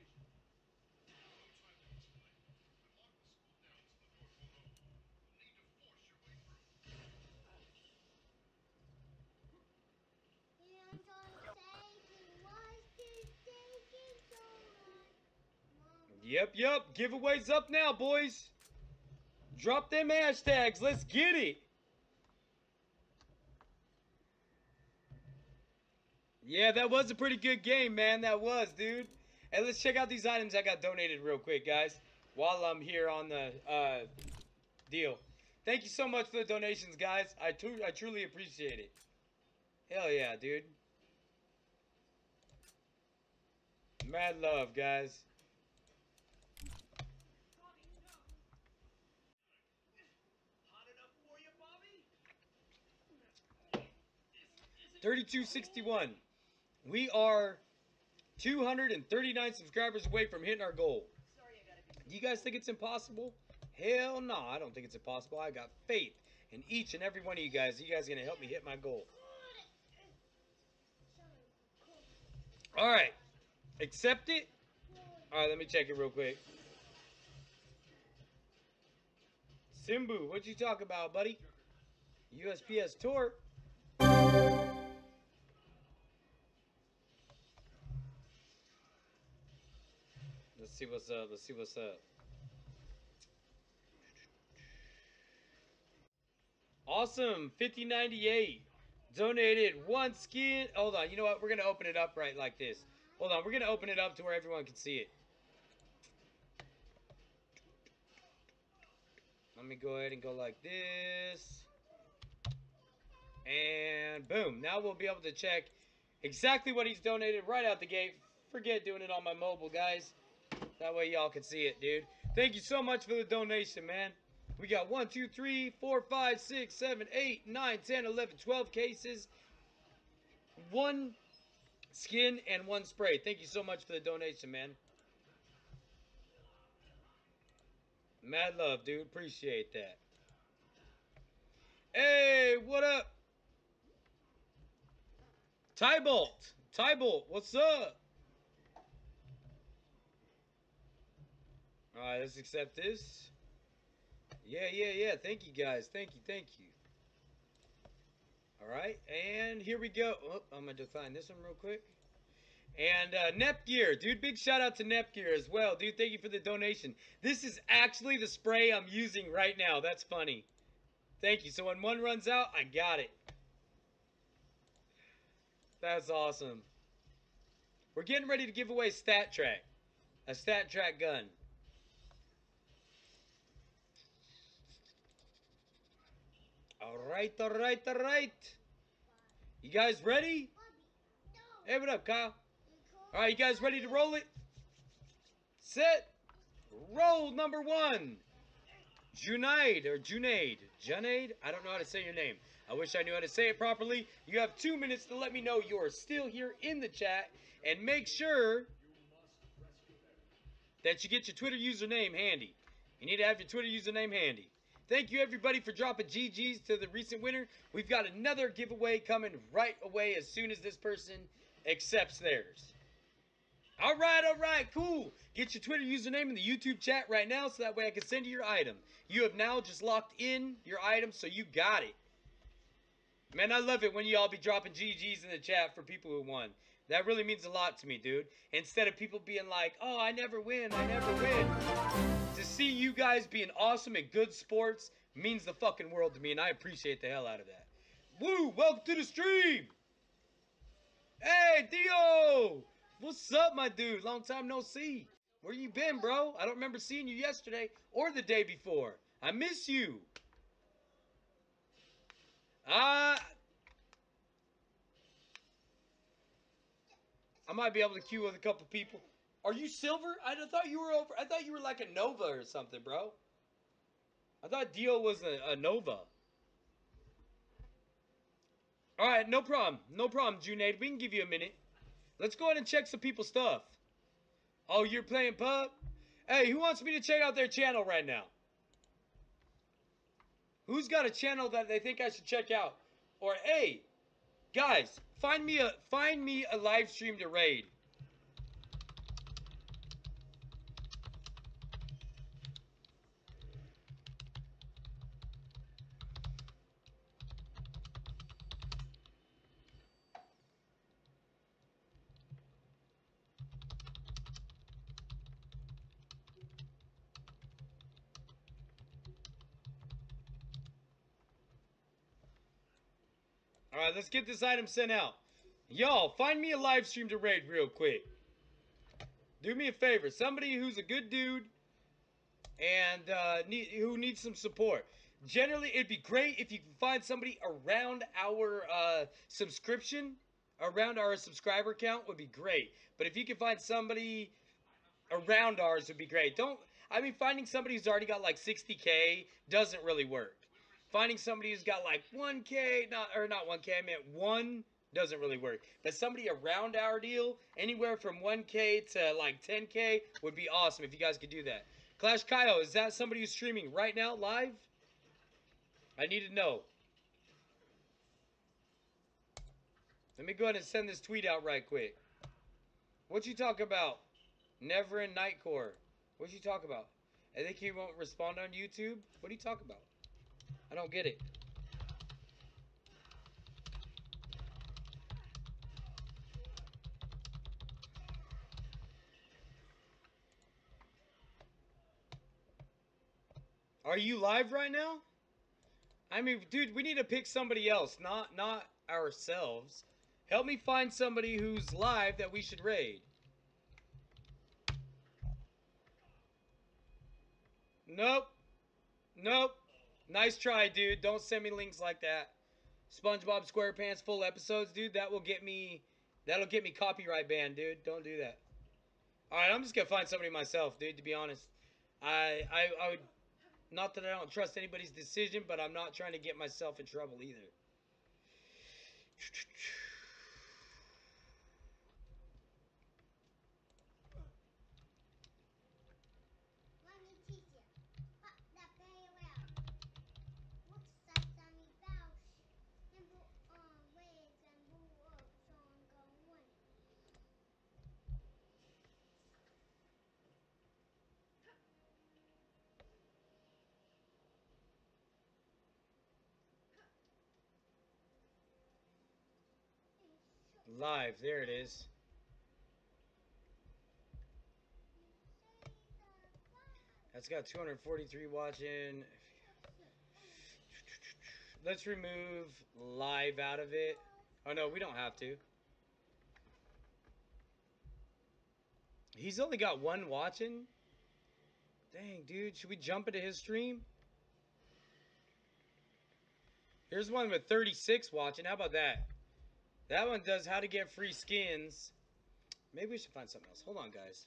Yep. Giveaway's up now, boys. Drop them hashtags. Let's get it. Yeah, that was a pretty good game, man. That was, dude. Hey, let's check out these items I got donated real quick, guys, while I'm here on the deal. Thank you so much for the donations, guys. I truly appreciate it. Hell yeah, dude. Mad love, guys. Hot enough for you, Bobby? 3261. We are 239 subscribers away from hitting our goal. Do you guys think it's impossible? Hell no, I don't think it's impossible. I got faith in each and every one of you guys. You guys are going to help me hit my goal. All right. Accept it. All right, let me check it real quick. Simbu, what'd you talk about, buddy? USP-S tour. Let's see what's up. Let's see what's up. Awesome. 5098. Donated one skin. Hold on. You know what? We're going to open it up right like this. Hold on. We're going to open it up to where everyone can see it. Let me go ahead and go like this. And boom. Now we'll be able to check exactly what he's donated right out the gate. Forget doing it on my mobile, guys. That way y'all can see it, dude. Thank you so much for the donation, man. We got 1, 2, 3, 4, 5, 6, 7, 8, 9, 10, 11, 12 cases. 1 skin and 1 spray. Thank you so much for the donation, man. Mad love, dude. Appreciate that. Hey, what up? Tybolt. Tybolt, what's up? Alright, let's accept this. Yeah. Thank you, guys. Thank you. Alright, and here we go. Oh, I'm going to decline this one real quick. And Nepgear, dude, big shout out to Nepgear as well. Dude, thank you for the donation. This is actually the spray I'm using right now. That's funny. Thank you. So when one runs out, I got it. That's awesome. We're getting ready to give away Stat Track. A Stat Track gun. Alright. You guys ready? Hey, what up, Kyle? Alright, you guys ready to roll it? Set. Roll number 1. Junaid. I don't know how to say your name. I wish I knew how to say it properly. You have 2 minutes to let me know you are still here in the chat. And make sure that you get your Twitter username handy. You need to have your Twitter username handy. Thank you, everybody, for dropping GGs to the recent winner. We've got another giveaway coming right away as soon as this person accepts theirs. All right, cool. Get your Twitter username in the YouTube chat right now so that way I can send you your item. You have now just locked in your item, so you got it. Man, I love it when y'all be dropping GGs in the chat for people who won. That really means a lot to me, dude. Instead of people being like, oh, I never win. To see you guys being awesome and good sports means the fucking world to me, and I appreciate the hell out of that. Woo, welcome to the stream. Hey, Theo. What's up, my dude? Long time no see. Where you been, bro? I don't remember seeing you yesterday or the day before. I miss you. I might be able to queue with a couple people. Are you silver? I thought you were over. I thought you were like a Nova or something, bro. I thought Dio was a Nova. Alright, no problem. No problem, Junaid. We can give you a minute. Let's go ahead and check some people's stuff. Oh, you're playing pub? Hey, who wants me to check out their channel right now? Who's got a channel that they think I should check out? Or hey, guys, find me a live stream to raid. Alright, let's get this item sent out. Y'all, find me a live stream to raid real quick. Do me a favor. Somebody who's a good dude and who needs some support. Generally, it'd be great if you can find somebody around our subscription, around our subscriber count would be great. But if you can find somebody around ours would be great. Finding somebody who's already got like 60K doesn't really work. Finding somebody who's got like 1K, not 1K, I meant 1 doesn't really work. But somebody around our deal, anywhere from 1K to like 10K would be awesome if you guys could do that. Clash Kyle, is that somebody who's streaming right now live? I need to know. Let me go ahead and send this tweet out right quick. What you talk about? Never in Nightcore. What you talk about? I think he won't respond on YouTube? What do you talk about? I don't get it. Are you live right now? I mean, dude, we need to pick somebody else, not ourselves. Help me find somebody who's live that we should raid. Nope. Nope. Nice try, dude. Don't send me links like that. SpongeBob SquarePants full episodes, dude. That'll get me copyright banned, dude. Don't do that. All right, I'm just gonna find somebody myself, dude. To be honest, I would, not that I don't trust anybody's decision, but I'm not trying to get myself in trouble either. Let me teach you. Pop that very well. Looks like Sammy Bausch. And waves and blew up song going. Live, there it is. That's got 243 watching. Let's remove live out of it. Oh no, we don't have to. He's only got 1 watching? Dang, dude. Should we jump into his stream? Here's one with 36 watching. How about that? That one does how to get free skins. Maybe we should find something else. Hold on, guys.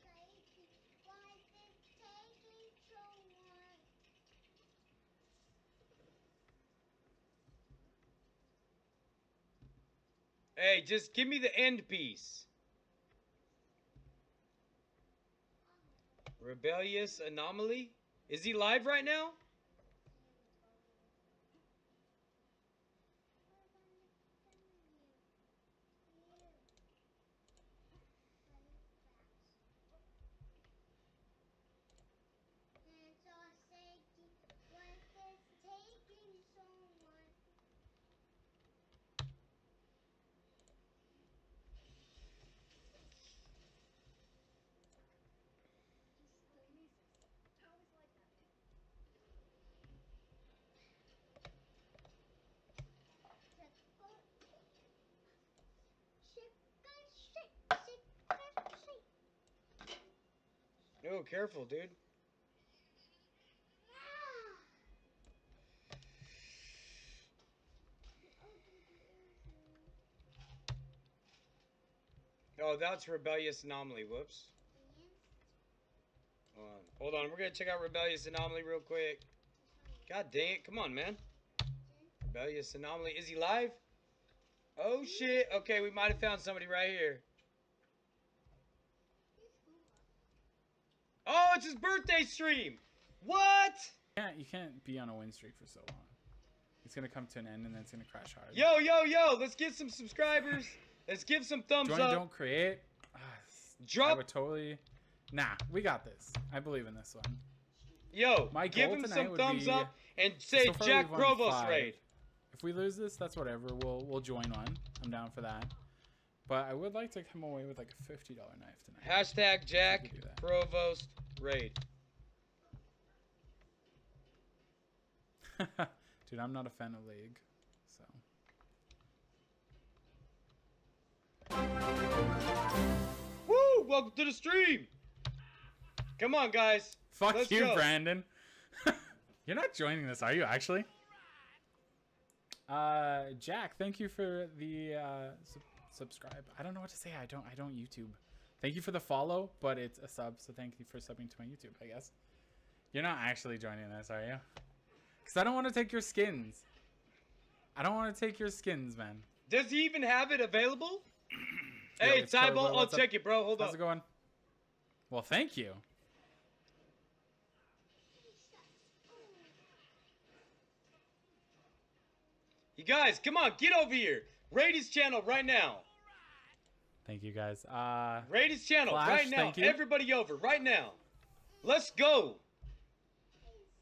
Hey, just give me the end piece. Rebellious Anomaly? Is he live right now? Oh, careful, dude. Oh, that's Rebellious Anomaly. Whoops. Hold on. We're going to check out Rebellious Anomaly real quick. God dang it. Come on, man. Rebellious Anomaly. Is he live? Oh, shit. Okay, we might have found somebody right here. Oh, it's his birthday stream. What? You can't be on a win streak for so long. It's going to come to an end and then it's going to crash hard. Yo, yo, yo. Let's get some subscribers. Let's give some thumbs up. Don't create. Drop. I would totally... Nah, we got this. I believe in this one. Yo, My give goal him tonight some would thumbs be- up and say So far we've won JackProvost 5. raid. If we lose this, that's whatever. We'll join one. I'm down for that. But I would like to come away with like a $50 knife tonight. Hashtag We could do that. JackProvost raid. Dude, I'm not a fan of League, so. Woo! Welcome to the stream. Come on, guys. Fuck Let's you, go. Brandon. You're not joining this, are you? Actually. Jack, thank you for the subscribe. I don't know what to say. I don't YouTube. Thank you for the follow, but it's a sub, so thank you for subbing to my YouTube, I guess. You're not actually joining this, are you? Because I don't want to take your skins. I don't want to take your skins, man. Does he even have it available? Yo, Hey, it's Tybo, Turbo. I'll check it, bro. Hold How's up. it going? Well, thank you. You guys, come on, get over here. Raid his channel right now. Thank you, guys. Raid his channel Flash, right now. thank you. Everybody over right now. Let's go.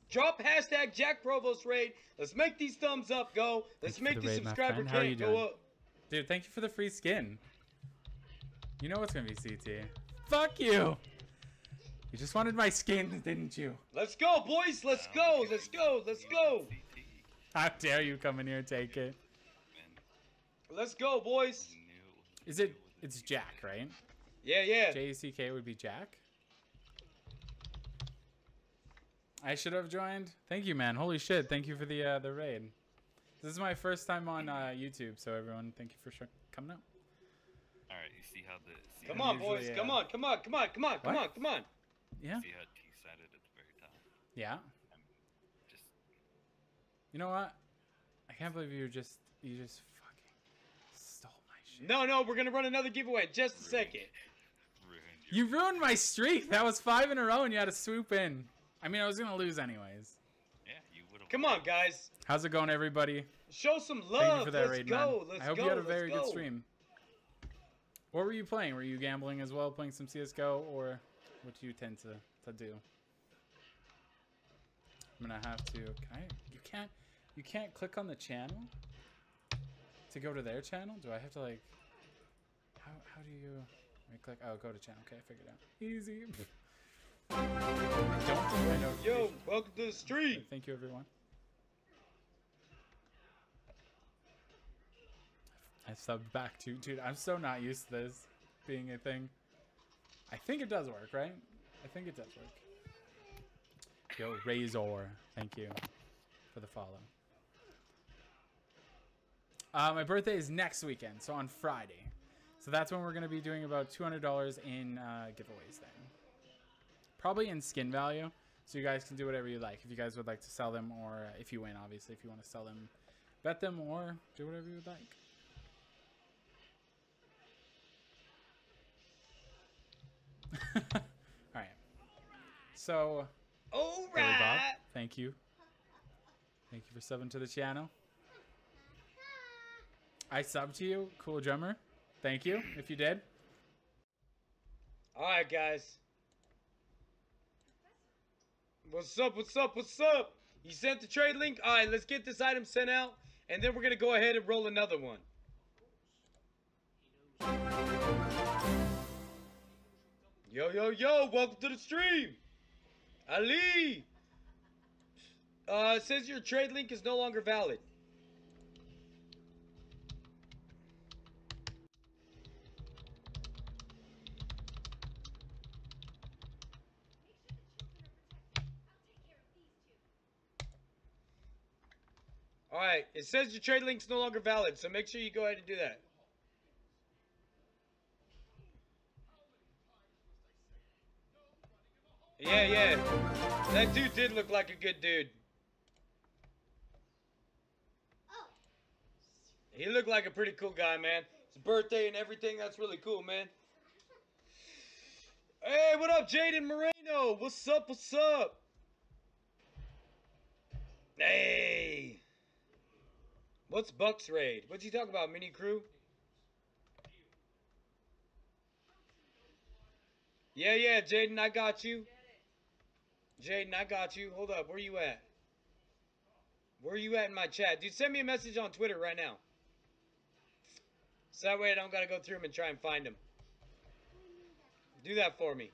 Drop hashtag JackProvost raid. Let's make these thumbs up go. Let's Thank you make for the the raid, my subscriber friend. How are you count go doing? up. Dude, thank you for the free skin. You know what's gonna be CT. Fuck you! You just wanted my skin, didn't you? Let's go, boys. Let's go. Let's go. Let's go. How dare you come in here and take it? Let's go, boys. Is it? It's Jack, right? Yeah, yeah. JCK would be Jack. I should have joined. Thank you, man. Holy shit! Thank you for the raid. This is my first time on YouTube, so everyone, thank you for coming out. All right, you see how the Come on, boys. Usually, Come on. Come on. Come on. Come on. Come What? on. Come on. Yeah. see how T-sided at the very top. Yeah. Just You know what? I can't believe you just fucking stole my shit. No, no. We're gonna run another giveaway in just a second. ruined your. You ruined my streak. That was 5 in a row, and you had to swoop in. I mean, I was gonna lose anyways. Yeah, you would have. Come on, guys. How's it going, everybody? Show some love. Thank you for that Let's raid, go. man. Let's I hope go. you had a Let's very good go. stream. What were you playing? Were you gambling as well, playing some CSGO, or what do you tend to do? I'm gonna have to. You can't click on the channel to go to their channel. Do I have to like? How do you? Let me click. Oh, go to channel. Okay, I figured it out. Easy. I don't think I know. Yo, welcome to the stream. Thank you, everyone. I subbed back to, dude, I'm so not used to this being a thing. I think it does work, right? I think it does work. Yo, Razor, thank you for the follow. My birthday is next weekend, so on Friday. So that's when we're going to be doing about $200 in giveaways then. Probably in skin value, so you guys can do whatever you like. If you guys would like to sell them, or if you win, obviously, if you want to sell them, bet them, or do whatever you would like. Alright. So, All Billy Bob, right. thank you. Thank you for subbing to the channel. I subbed to you, cool drummer. Thank you, if you did. All right, guys. What's up? What's up? What's up? You sent the trade link? All right, let's get this item sent out, and then we're going to go ahead and roll another one. Yo, yo, yo, welcome to the stream. Ali. It says your trade link is no longer valid. All right, it says your trade link's no longer valid, so make sure you go ahead and do that. Yeah, yeah. That dude did look like a good dude. Oh, He looked like a pretty cool guy, man. His birthday and everything, that's really cool, man. Hey, what up, Jaden Moreno? What's up, what's up? Hey. What's Buck's raid? What's he talking about, mini crew? Yeah, yeah, Jaden, I got you. Jaden, I got you. Hold up, where you at? Where you at in my chat? Dude, send me a message on Twitter right now. So that way I don't gotta go through him and try and find him. Do that for me.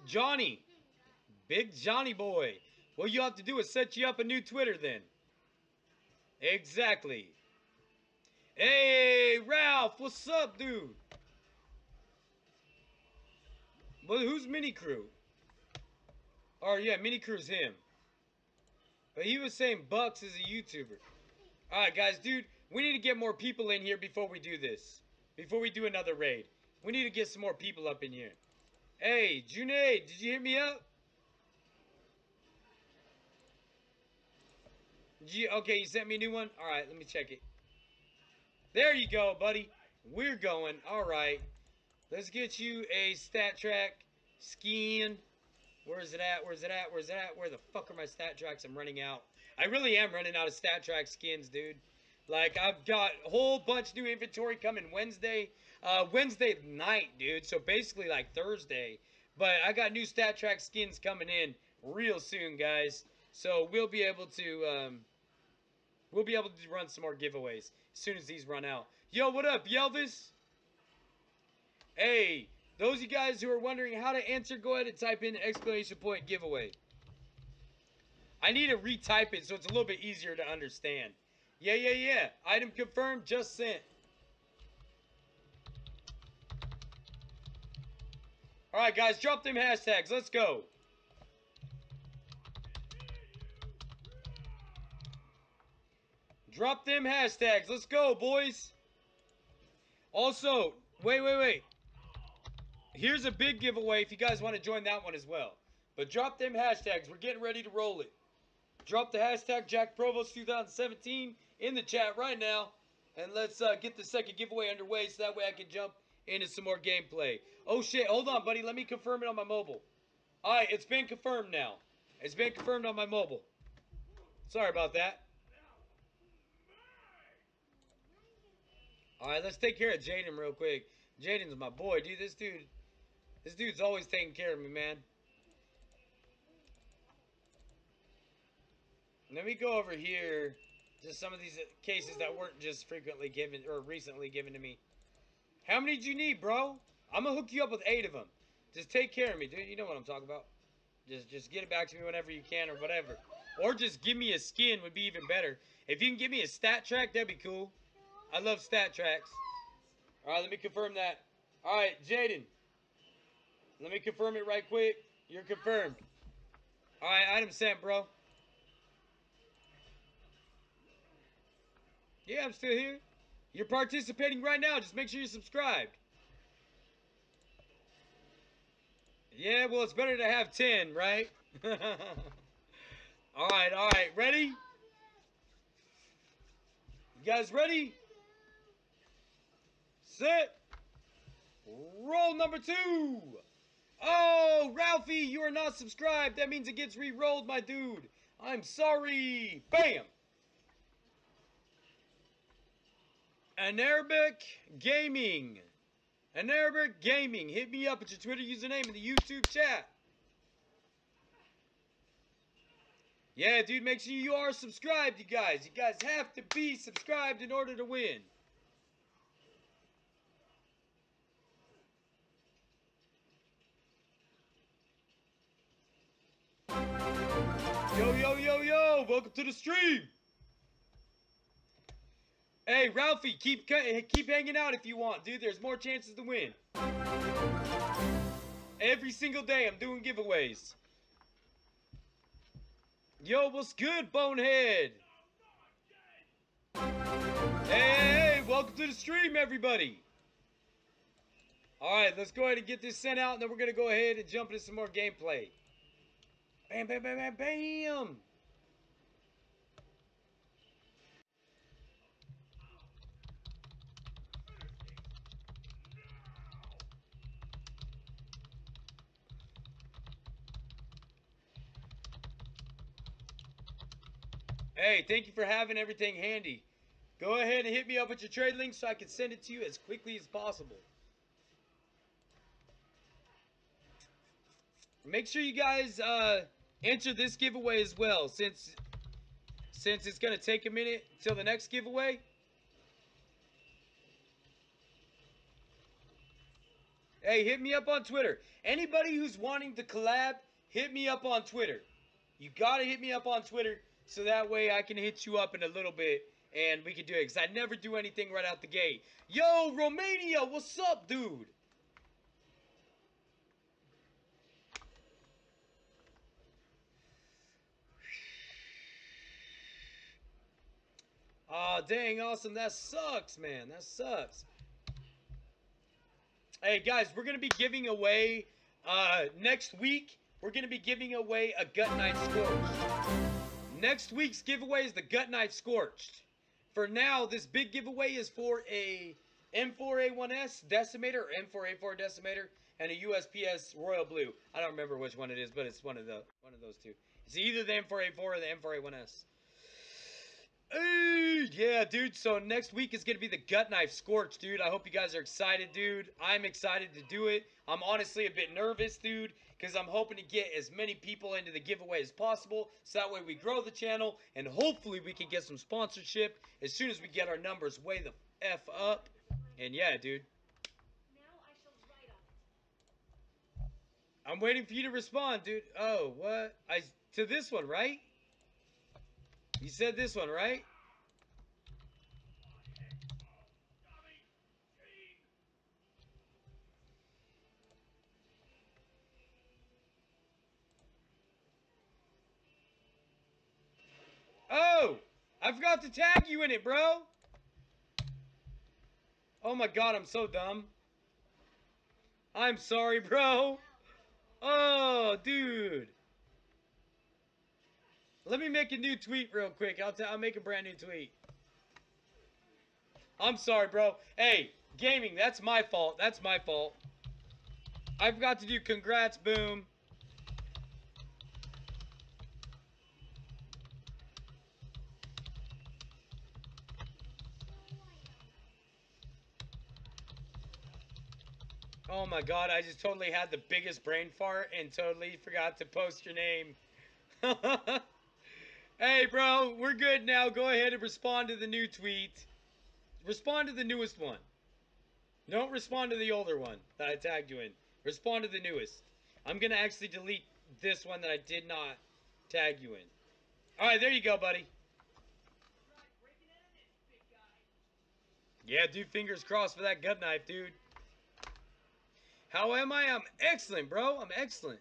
Johnny. Big Johnny boy. What you have to do is set you up a new Twitter then. Exactly. Hey, Ralph, what's up, dude? Well, who's Mini Crew? Oh, yeah, Mini Crew's him. But he was saying Bucks is a YouTuber. Alright, guys, dude, we need to get more people in here before we do this. Before we do another raid. We need to get some more people up in here. Hey, Junaid, did you hit me up? Okay, you sent me a new one? Alright, let me check it. There you go, buddy. We're going. Alright. Let's get you a stat track skin. Where's it at? Where's it at? Where's it at? Where the fuck are my stat tracks? I'm running out. I really am running out of stat track skins, dude. Like, I've got a whole bunch new inventory coming Wednesday. Wednesday night, dude. So basically like Thursday. But I got new stat track skins coming in real soon, guys. So we'll be able to run some more giveaways as soon as these run out. Yo, what up, Yelvis? Hey, those of you guys who are wondering how to answer, go ahead and type in exclamation point giveaway. I need to retype it so it's a little bit easier to understand. Yeah. Item confirmed, just sent. Alright, guys, drop them hashtags. Let's go. Drop them hashtags. Let's go, boys. Also, wait. Here's a big giveaway if you guys want to join that one as well. But drop them hashtags. We're getting ready to roll it. Drop the hashtag JackProvost 2017 in the chat right now. And let's get the second giveaway underway so that way I can jump into some more gameplay. Oh, shit. Hold on, buddy. Let me confirm it on my mobile. All right. It's been confirmed now. It's been confirmed on my mobile. Sorry about that. All right. Let's take care of Jaden real quick. Jaden's my boy, dude. This dude's always taking care of me, man. Let me go over here to some of these cases that weren't just frequently given or recently given to me. How many do you need, bro? I'm gonna hook you up with 8 of them. Just take care of me, dude. You know what I'm talking about. Just get it back to me whenever you can or whatever. Or just give me a skin would be even better. If you can give me a stat track, that'd be cool. I love stat tracks. All right, let me confirm that. All right, Jaden. Let me confirm it right quick. You're confirmed. All right, item sent, bro. Yeah, I'm still here. You're participating right now. Just make sure you're subscribed. Yeah, well, it's better to have 10, right? All right. Ready? You guys ready? Set. Roll number 2. Oh, Ralphie, you are not subscribed. That means it gets re-rolled, my dude. I'm sorry. Bam. Anaerobic Gaming. Anaerobic Gaming. Hit me up at your Twitter username in the YouTube chat. Yeah, dude, make sure you are subscribed, you guys. You guys have to be subscribed in order to win. Yo. Welcome to the stream. Hey, Ralphie, keep hanging out if you want, dude. There's more chances to win. Every single day I'm doing giveaways. Yo, what's good, Bonehead? Hey, welcome to the stream, everybody. All right, let's go ahead and get this sent out, and then we're going to go ahead and jump into some more gameplay. Bam. Hey, thank you for having everything handy. Go ahead and hit me up with your trade link so I can send it to you as quickly as possible. Make sure you guys enter this giveaway as well, since it's going to take a minute till the next giveaway. Hey, hit me up on Twitter. Anybody who's wanting to collab, hit me up on Twitter. You got to hit me up on Twitter so that way I can hit you up in a little bit and we can do it. Because I never do anything right out the gate. Yo, Romania, what's up, dude? Aw, dang, awesome. That sucks, man. That sucks. Hey, guys, we're going to be giving away, next week, we're going to be giving away a Gut Knife Scorched. Next week's giveaway is the Gut Knife Scorched. For now, this big giveaway is for a M4A1S Decimator, or M4A4 Decimator, and a USP-S Royal Blue. I don't remember which one it is, but it's one of those two. It's either the M4A4 or the M4A1S. Yeah, dude. So next week is going to be the Gut Knife Scorched, dude. I hope you guys are excited, dude. I'm excited to do it. I'm honestly a bit nervous, dude, because I'm hoping to get as many people into the giveaway as possible, so that way we grow the channel, and hopefully we can get some sponsorship as soon as we get our numbers way the F up. And yeah, dude. Now I shall write on it. I'm waiting for you to respond, dude. Oh, what? To this one, right? You said this one, right? Oh! I forgot to tag you in it, bro! Oh my god, I'm so dumb. I'm sorry, bro. Oh, dude. Let me make a new tweet real quick. I'll make a brand new tweet. I'm sorry, bro. Hey, gaming, that's my fault. That's my fault. I forgot to do congrats, boom. Oh my god, I just totally had the biggest brain fart and totally forgot to post your name. Hey, bro, we're good now. Go ahead and respond to the new tweet. Respond to the newest one. Don't respond to the older one that I tagged you in. Respond to the newest. I'm going to actually delete this one that I did not tag you in. Alright, there you go, buddy. Yeah, dude, fingers crossed for that gut knife, dude. How am I? I'm excellent, bro. I'm excellent.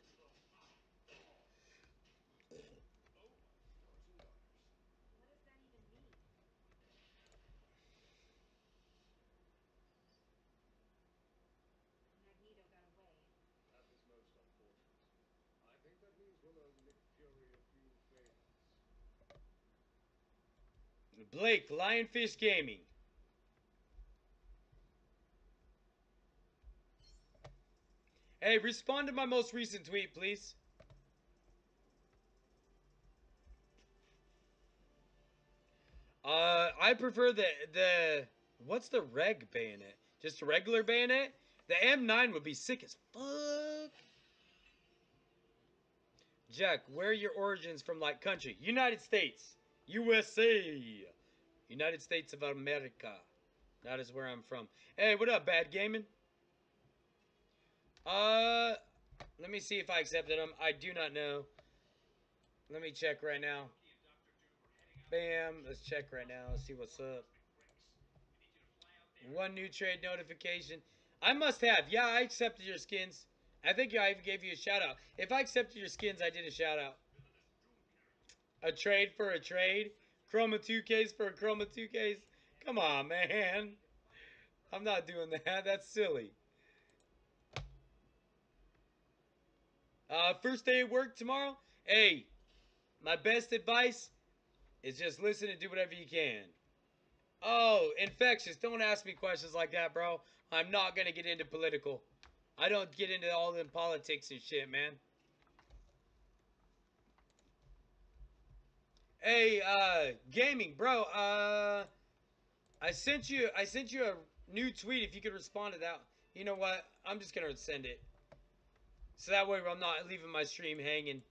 Blake, Lionfish Gaming. Hey, respond to my most recent tweet, please. I prefer the what's the reg bayonet? Just a regular bayonet? The M9 would be sick as fuck. Jack, where are your origins from, like, country? United States. USA. United States of America. That is where I'm from. Hey, what up, Bad Gaming? Let me see if I accepted him. I do not know. Let me check right now. Bam. Let's check right now. Let's see what's up. One new trade notification. I must have. Yeah, I accepted your skins. I think I even gave you a shout out. If I accepted your skins, I did a shout out. A trade for a trade? Chroma 2 case for a Chroma 2 case? Come on, man. I'm not doing that. That's silly. First day of work tomorrow? Hey, my best advice is just listen and do whatever you can. Oh, infectious. Don't ask me questions like that, bro. I'm not going to get into political. I don't get into all them politics and shit, man. Hey, gaming, bro. I sent you a new tweet. If you could respond to that. You know what? I'm just going to send it. So that way I'm not leaving my stream hanging.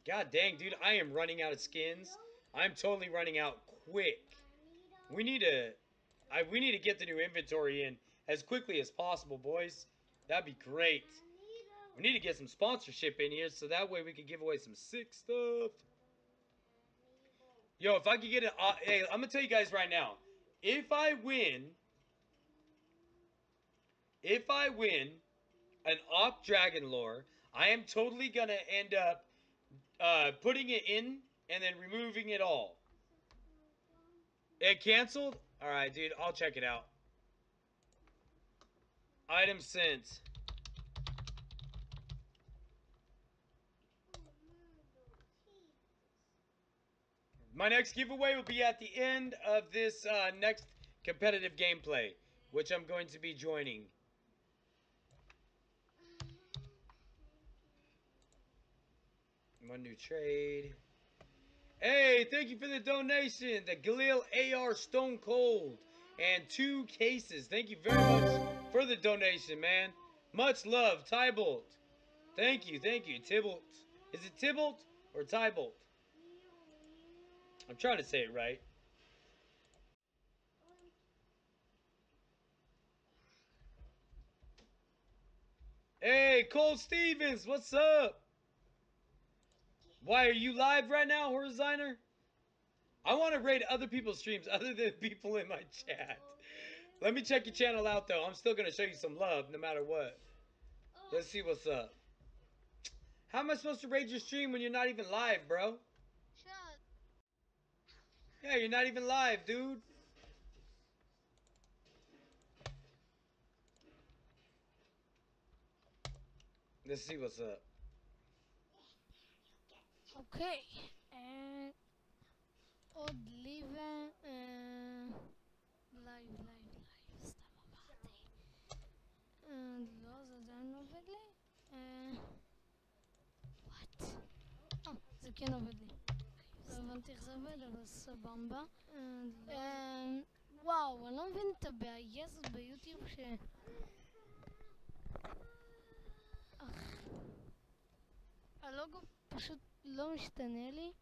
God dang, dude, I am running out of skins. I'm totally running out quick. We need to get the new inventory in as quickly as possible, boys. That'd be great. We need to get some sponsorship in here so that way we can give away some sick stuff. Yo, if I could get it, hey, I'm gonna tell you guys right now. If I win an Op Dragon lore, I am totally gonna end up putting it in and then removing it all. It canceled? Alright, dude, I'll check it out. Item sent. My next giveaway will be at the end of this next competitive gameplay, which I'm going to be joining. One new trade. Hey, thank you for the donation. The Galil AR Stone Cold and 2 cases. Thank you very much for the donation, man. Much love, Tybolt. Thank you, Tybalt. Is it Tybalt or Tybolt? I'm trying to say it right. Hey, Cole Stevens, what's up? Why, are you live right now, Horiziner? I want to raid other people's streams other than people in my chat. Let me check your channel out, though. I'm still going to show you some love no matter what. Let's see what's up. How am I supposed to raid your stream when you're not even live, bro? Yeah, you're not even live, dude. Let's see what's up. Okay, and odd live live, סתם אמרתי. לא, זה עדיין לא עובד לי? what? זה כן עובד לי. לא הבנתי איך זה עובד, אבל סבבה. וואו, אני לא מבין את הבעיה הזאת ביוטיוב הלוגו פשוט לא משתנה לי.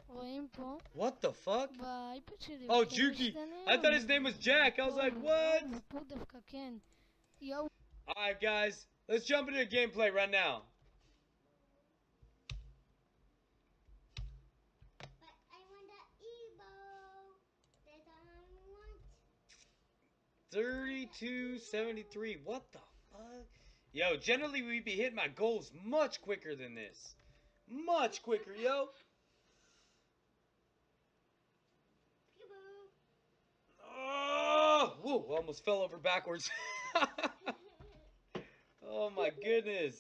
רואים פה. What the fuck? באייפד שלי. Oh, Juki. I thought his name was Jack. I was like, what? פה דווקא כן. יואו. Alright, guys. Let's jump into the gameplay right now. But I want the Evo. That's all I want. 3273. What the fuck? Yo, generally we be hitting my goals much quicker than this. Much quicker, yo. Oh, whoa, almost fell over backwards. Oh my goodness.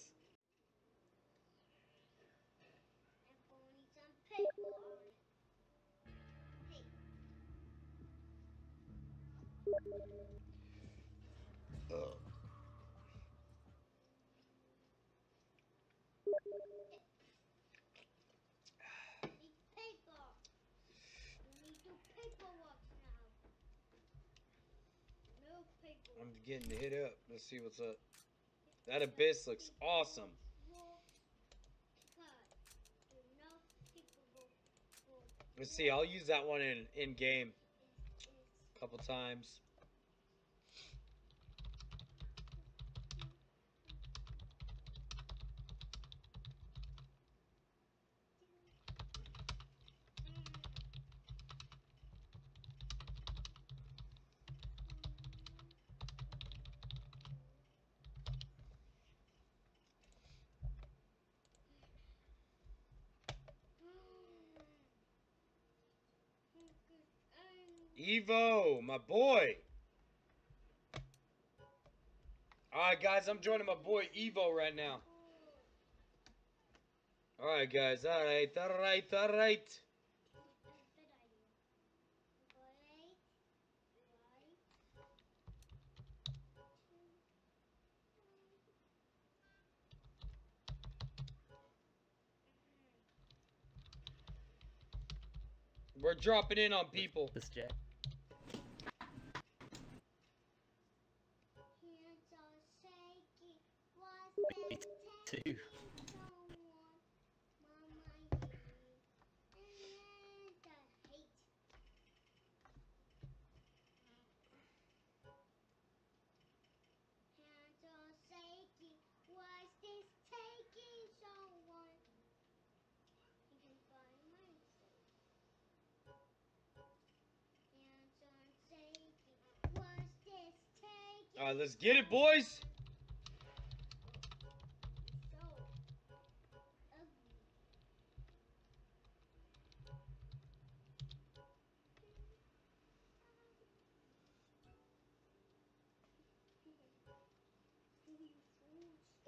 I'm getting hit up. Let's see what's up. That abyss looks awesome. Let's see. I'll use that one in game a couple times. Evo, my boy. Alright, guys, I'm joining my boy Evo right now. Alright, guys. Alright. We're dropping in on people. This Jack. Me too. Alright, let's get it, boys. So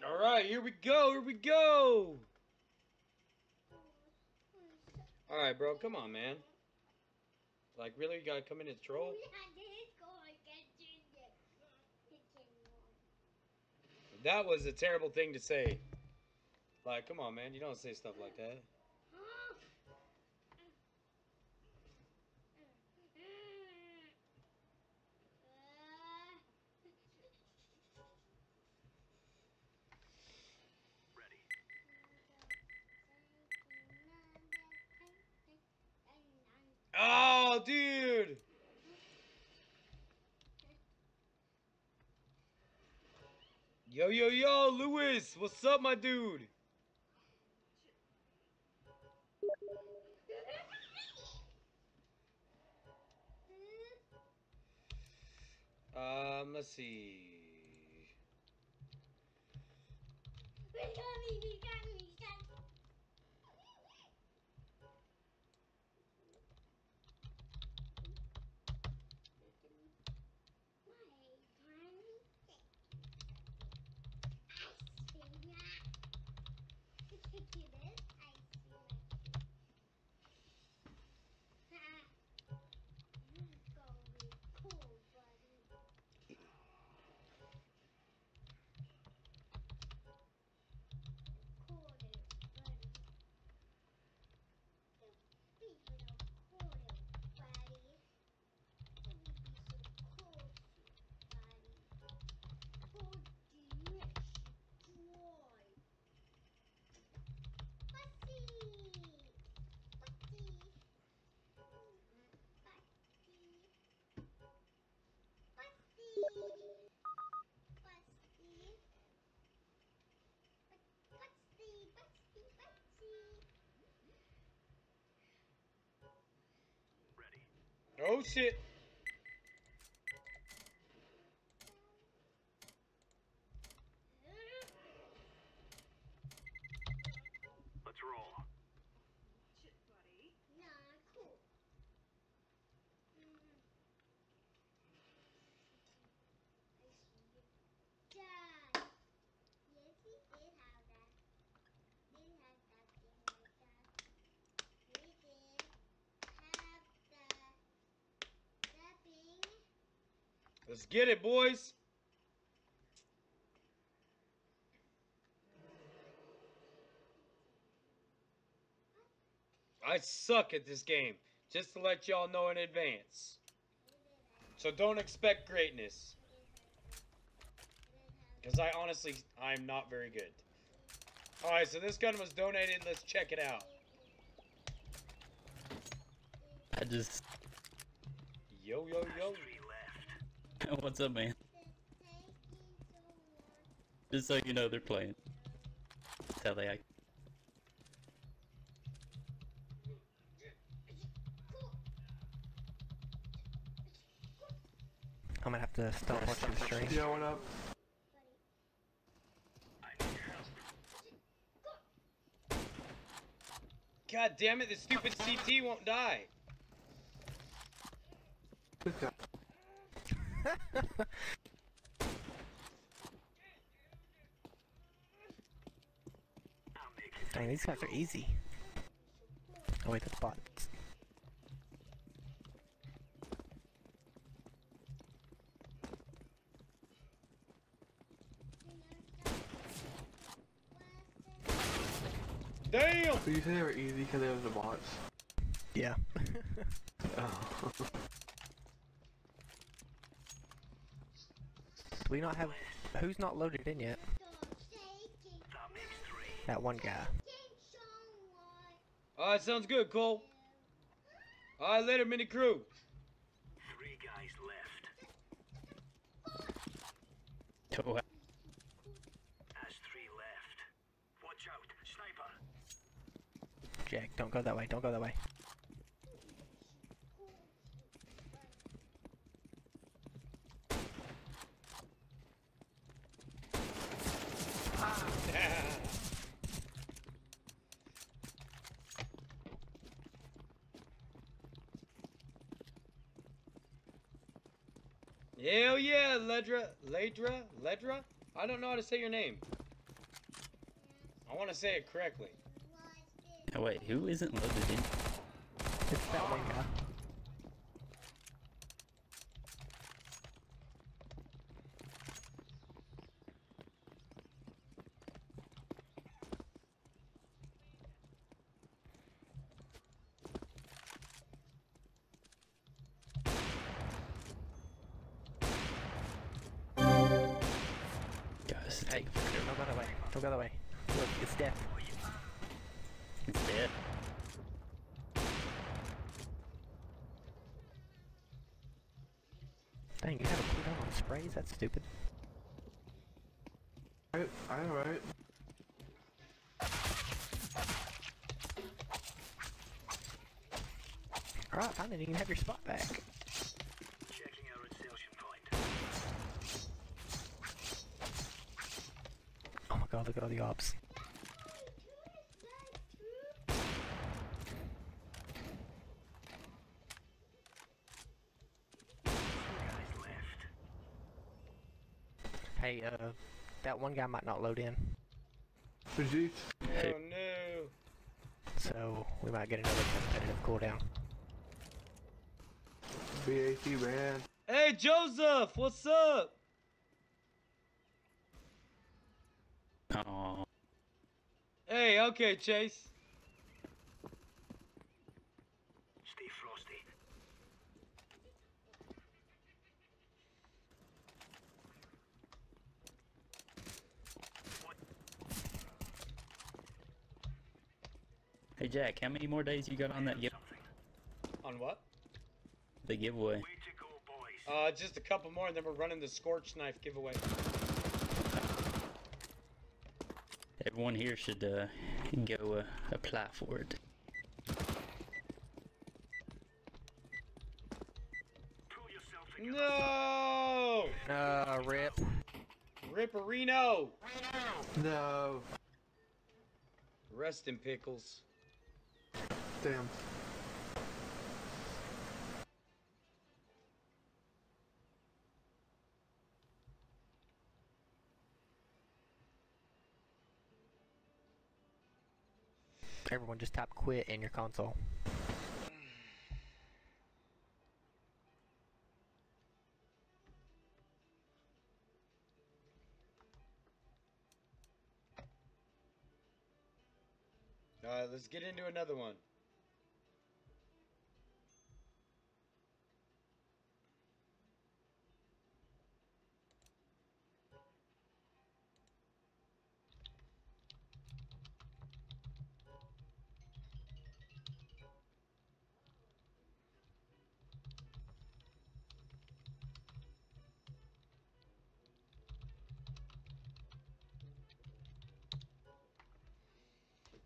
ugly. Alright, here we go, here we go. Alright, bro, come on, man. Like, really, you gotta come in and troll? That was a terrible thing to say. Like, come on, man, you don't say stuff like that. Oh, dude! Yo, yo, yo, Luis! What's up, my dude? Let's see. Oh, shit. Let's roll. Shit, buddy. Nah, cool. Dad. Yes, he did have that. Did have that thing like that. He did have that thing. Let's get it, boys. I suck at this game, just to let y'all know in advance. So don't expect greatness. Because I'm not very good. Alright, so this gun was donated. Let's check it out. I just... Yo, yo, yo. What's up, man? Just so you know, they're playing. That's how they act. I'm gonna have to stop watching the stream. Yo, what up? God damn it, this stupid CT won't die. Good job. Dang, these guys are easy. Oh wait, that's bots. Damn! So you say they were easy because they were the bots? Yeah. Oh. Do we not have... Who's not loaded in yet? That one guy. Alright, sounds good, Cole. Alright, later, mini crew. 3 guys left. Oh, Has 3 left. Watch out, sniper. Jack, don't go that way, don't go that way. Hell yeah, Ledra? I don't know how to say your name. I want to say it correctly. Oh wait, who isn't loaded in? It's that one guy. Guys, Hey, don't go that way. Don't go that way. Look, it's death. it's dead. Dang, you have a cooldown on sprays? That's stupid. Alright. Alright, fine then, you can have your spot back. Checking our insertion point. Oh my god, look at all the ops. Hey, that one guy might not load in. Vegeta. Oh no. So, we might get another competitive cooldown. BAC ran. Hey, Joseph, what's up? Oh, Hey, okay, Chase. Stay frosty. hey Jack, how many more days you got on that On what? the giveaway? Way to go, boys. Just a couple more, and then we're running the Scorched knife giveaway. Everyone here should go apply for it. Pull yourself together. No! Rip. Ripperino! No. Rest in pickles. Damn. Everyone just type quit in your console. Alright, let's get into another one.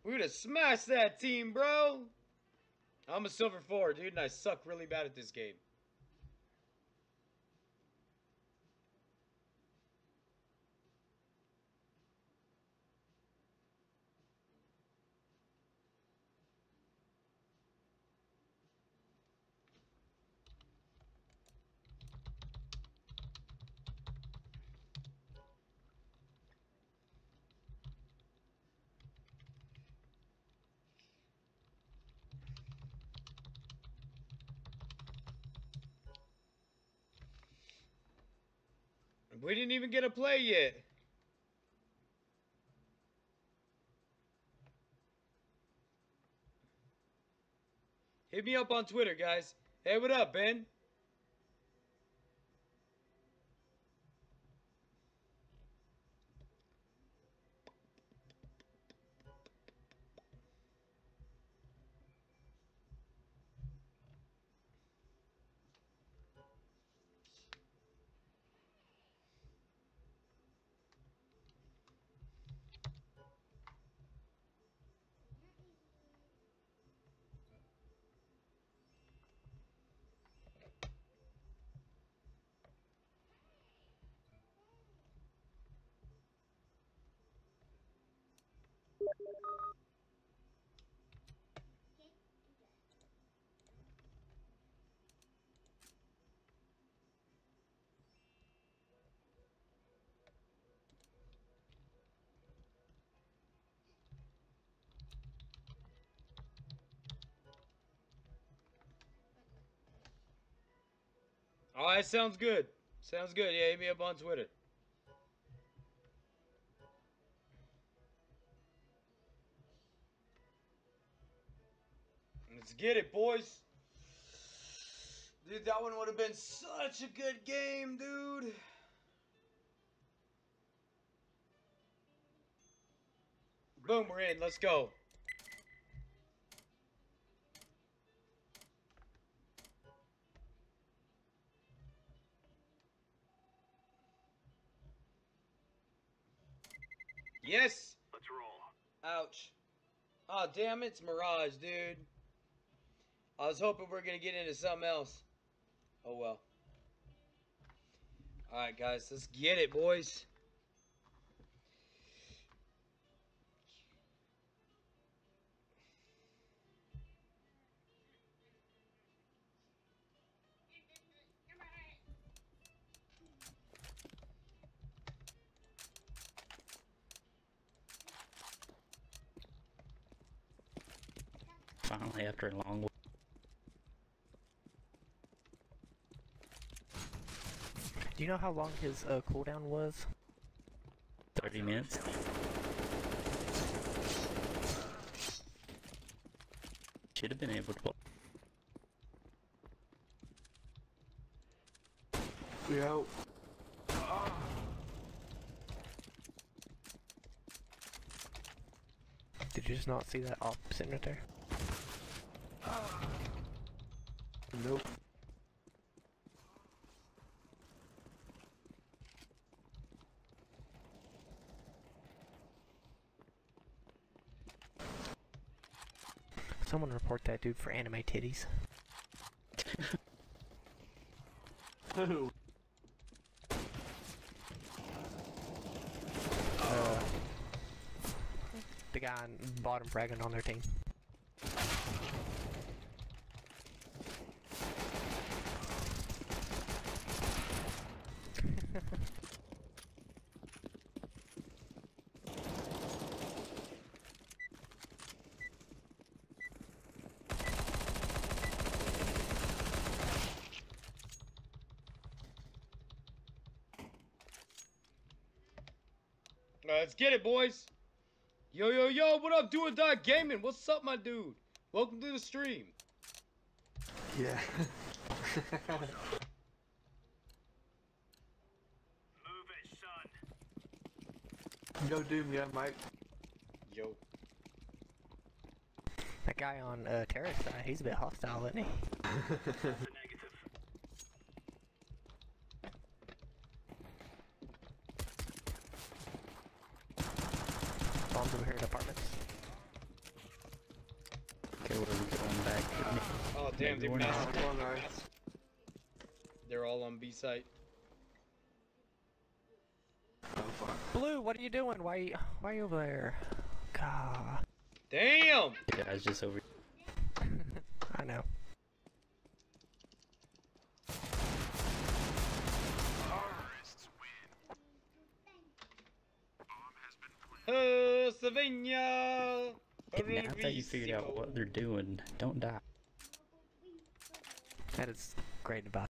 We're gonna smash that team, bro! I'm a silver 4, dude, and I suck really bad at this game. We didn't even get a play yet. Hit me up on Twitter, guys. Hey, what up, Ben? Alright, sounds good. Sounds good. Yeah, hit me up on Twitter. Let's get it, boys. Dude, that one would have been such a good game, dude. Boom, we're in. Let's go. Yes. Let's roll. Ouch. Oh, damn it. It's Mirage, dude. I was hoping we are going to get into something else. Oh, well. Alright, guys. Let's get it, boys. Finally, after a long wait. Do you know how long his cooldown was? 30 minutes. Should have been able to. We out. Did you just not see that op sitting right there? Nope. Someone report that dude for anime titties. Who? The guy on bottom fragging on their team. Let's get it, boys. Yo, yo, yo, what up, Do or Die Gaming? What's up, my dude? Welcome to the stream. Yeah. Move it, son. Yo, Doom, yeah, Mike. Yo. That guy on terrace side, he's a bit hostile, isn't he? That's a negative. Bombs over here in apartments. Okay, what are we going back? Oh, damn, they Maybe we're messed not. up. Oh, nice. They're all on B site. Oh, fuck. Blue, what are you doing? Why are you over there? God. Damn! The guy's just over. I know. Slovenia! Now that you figured out what they're doing, don't die. That is great about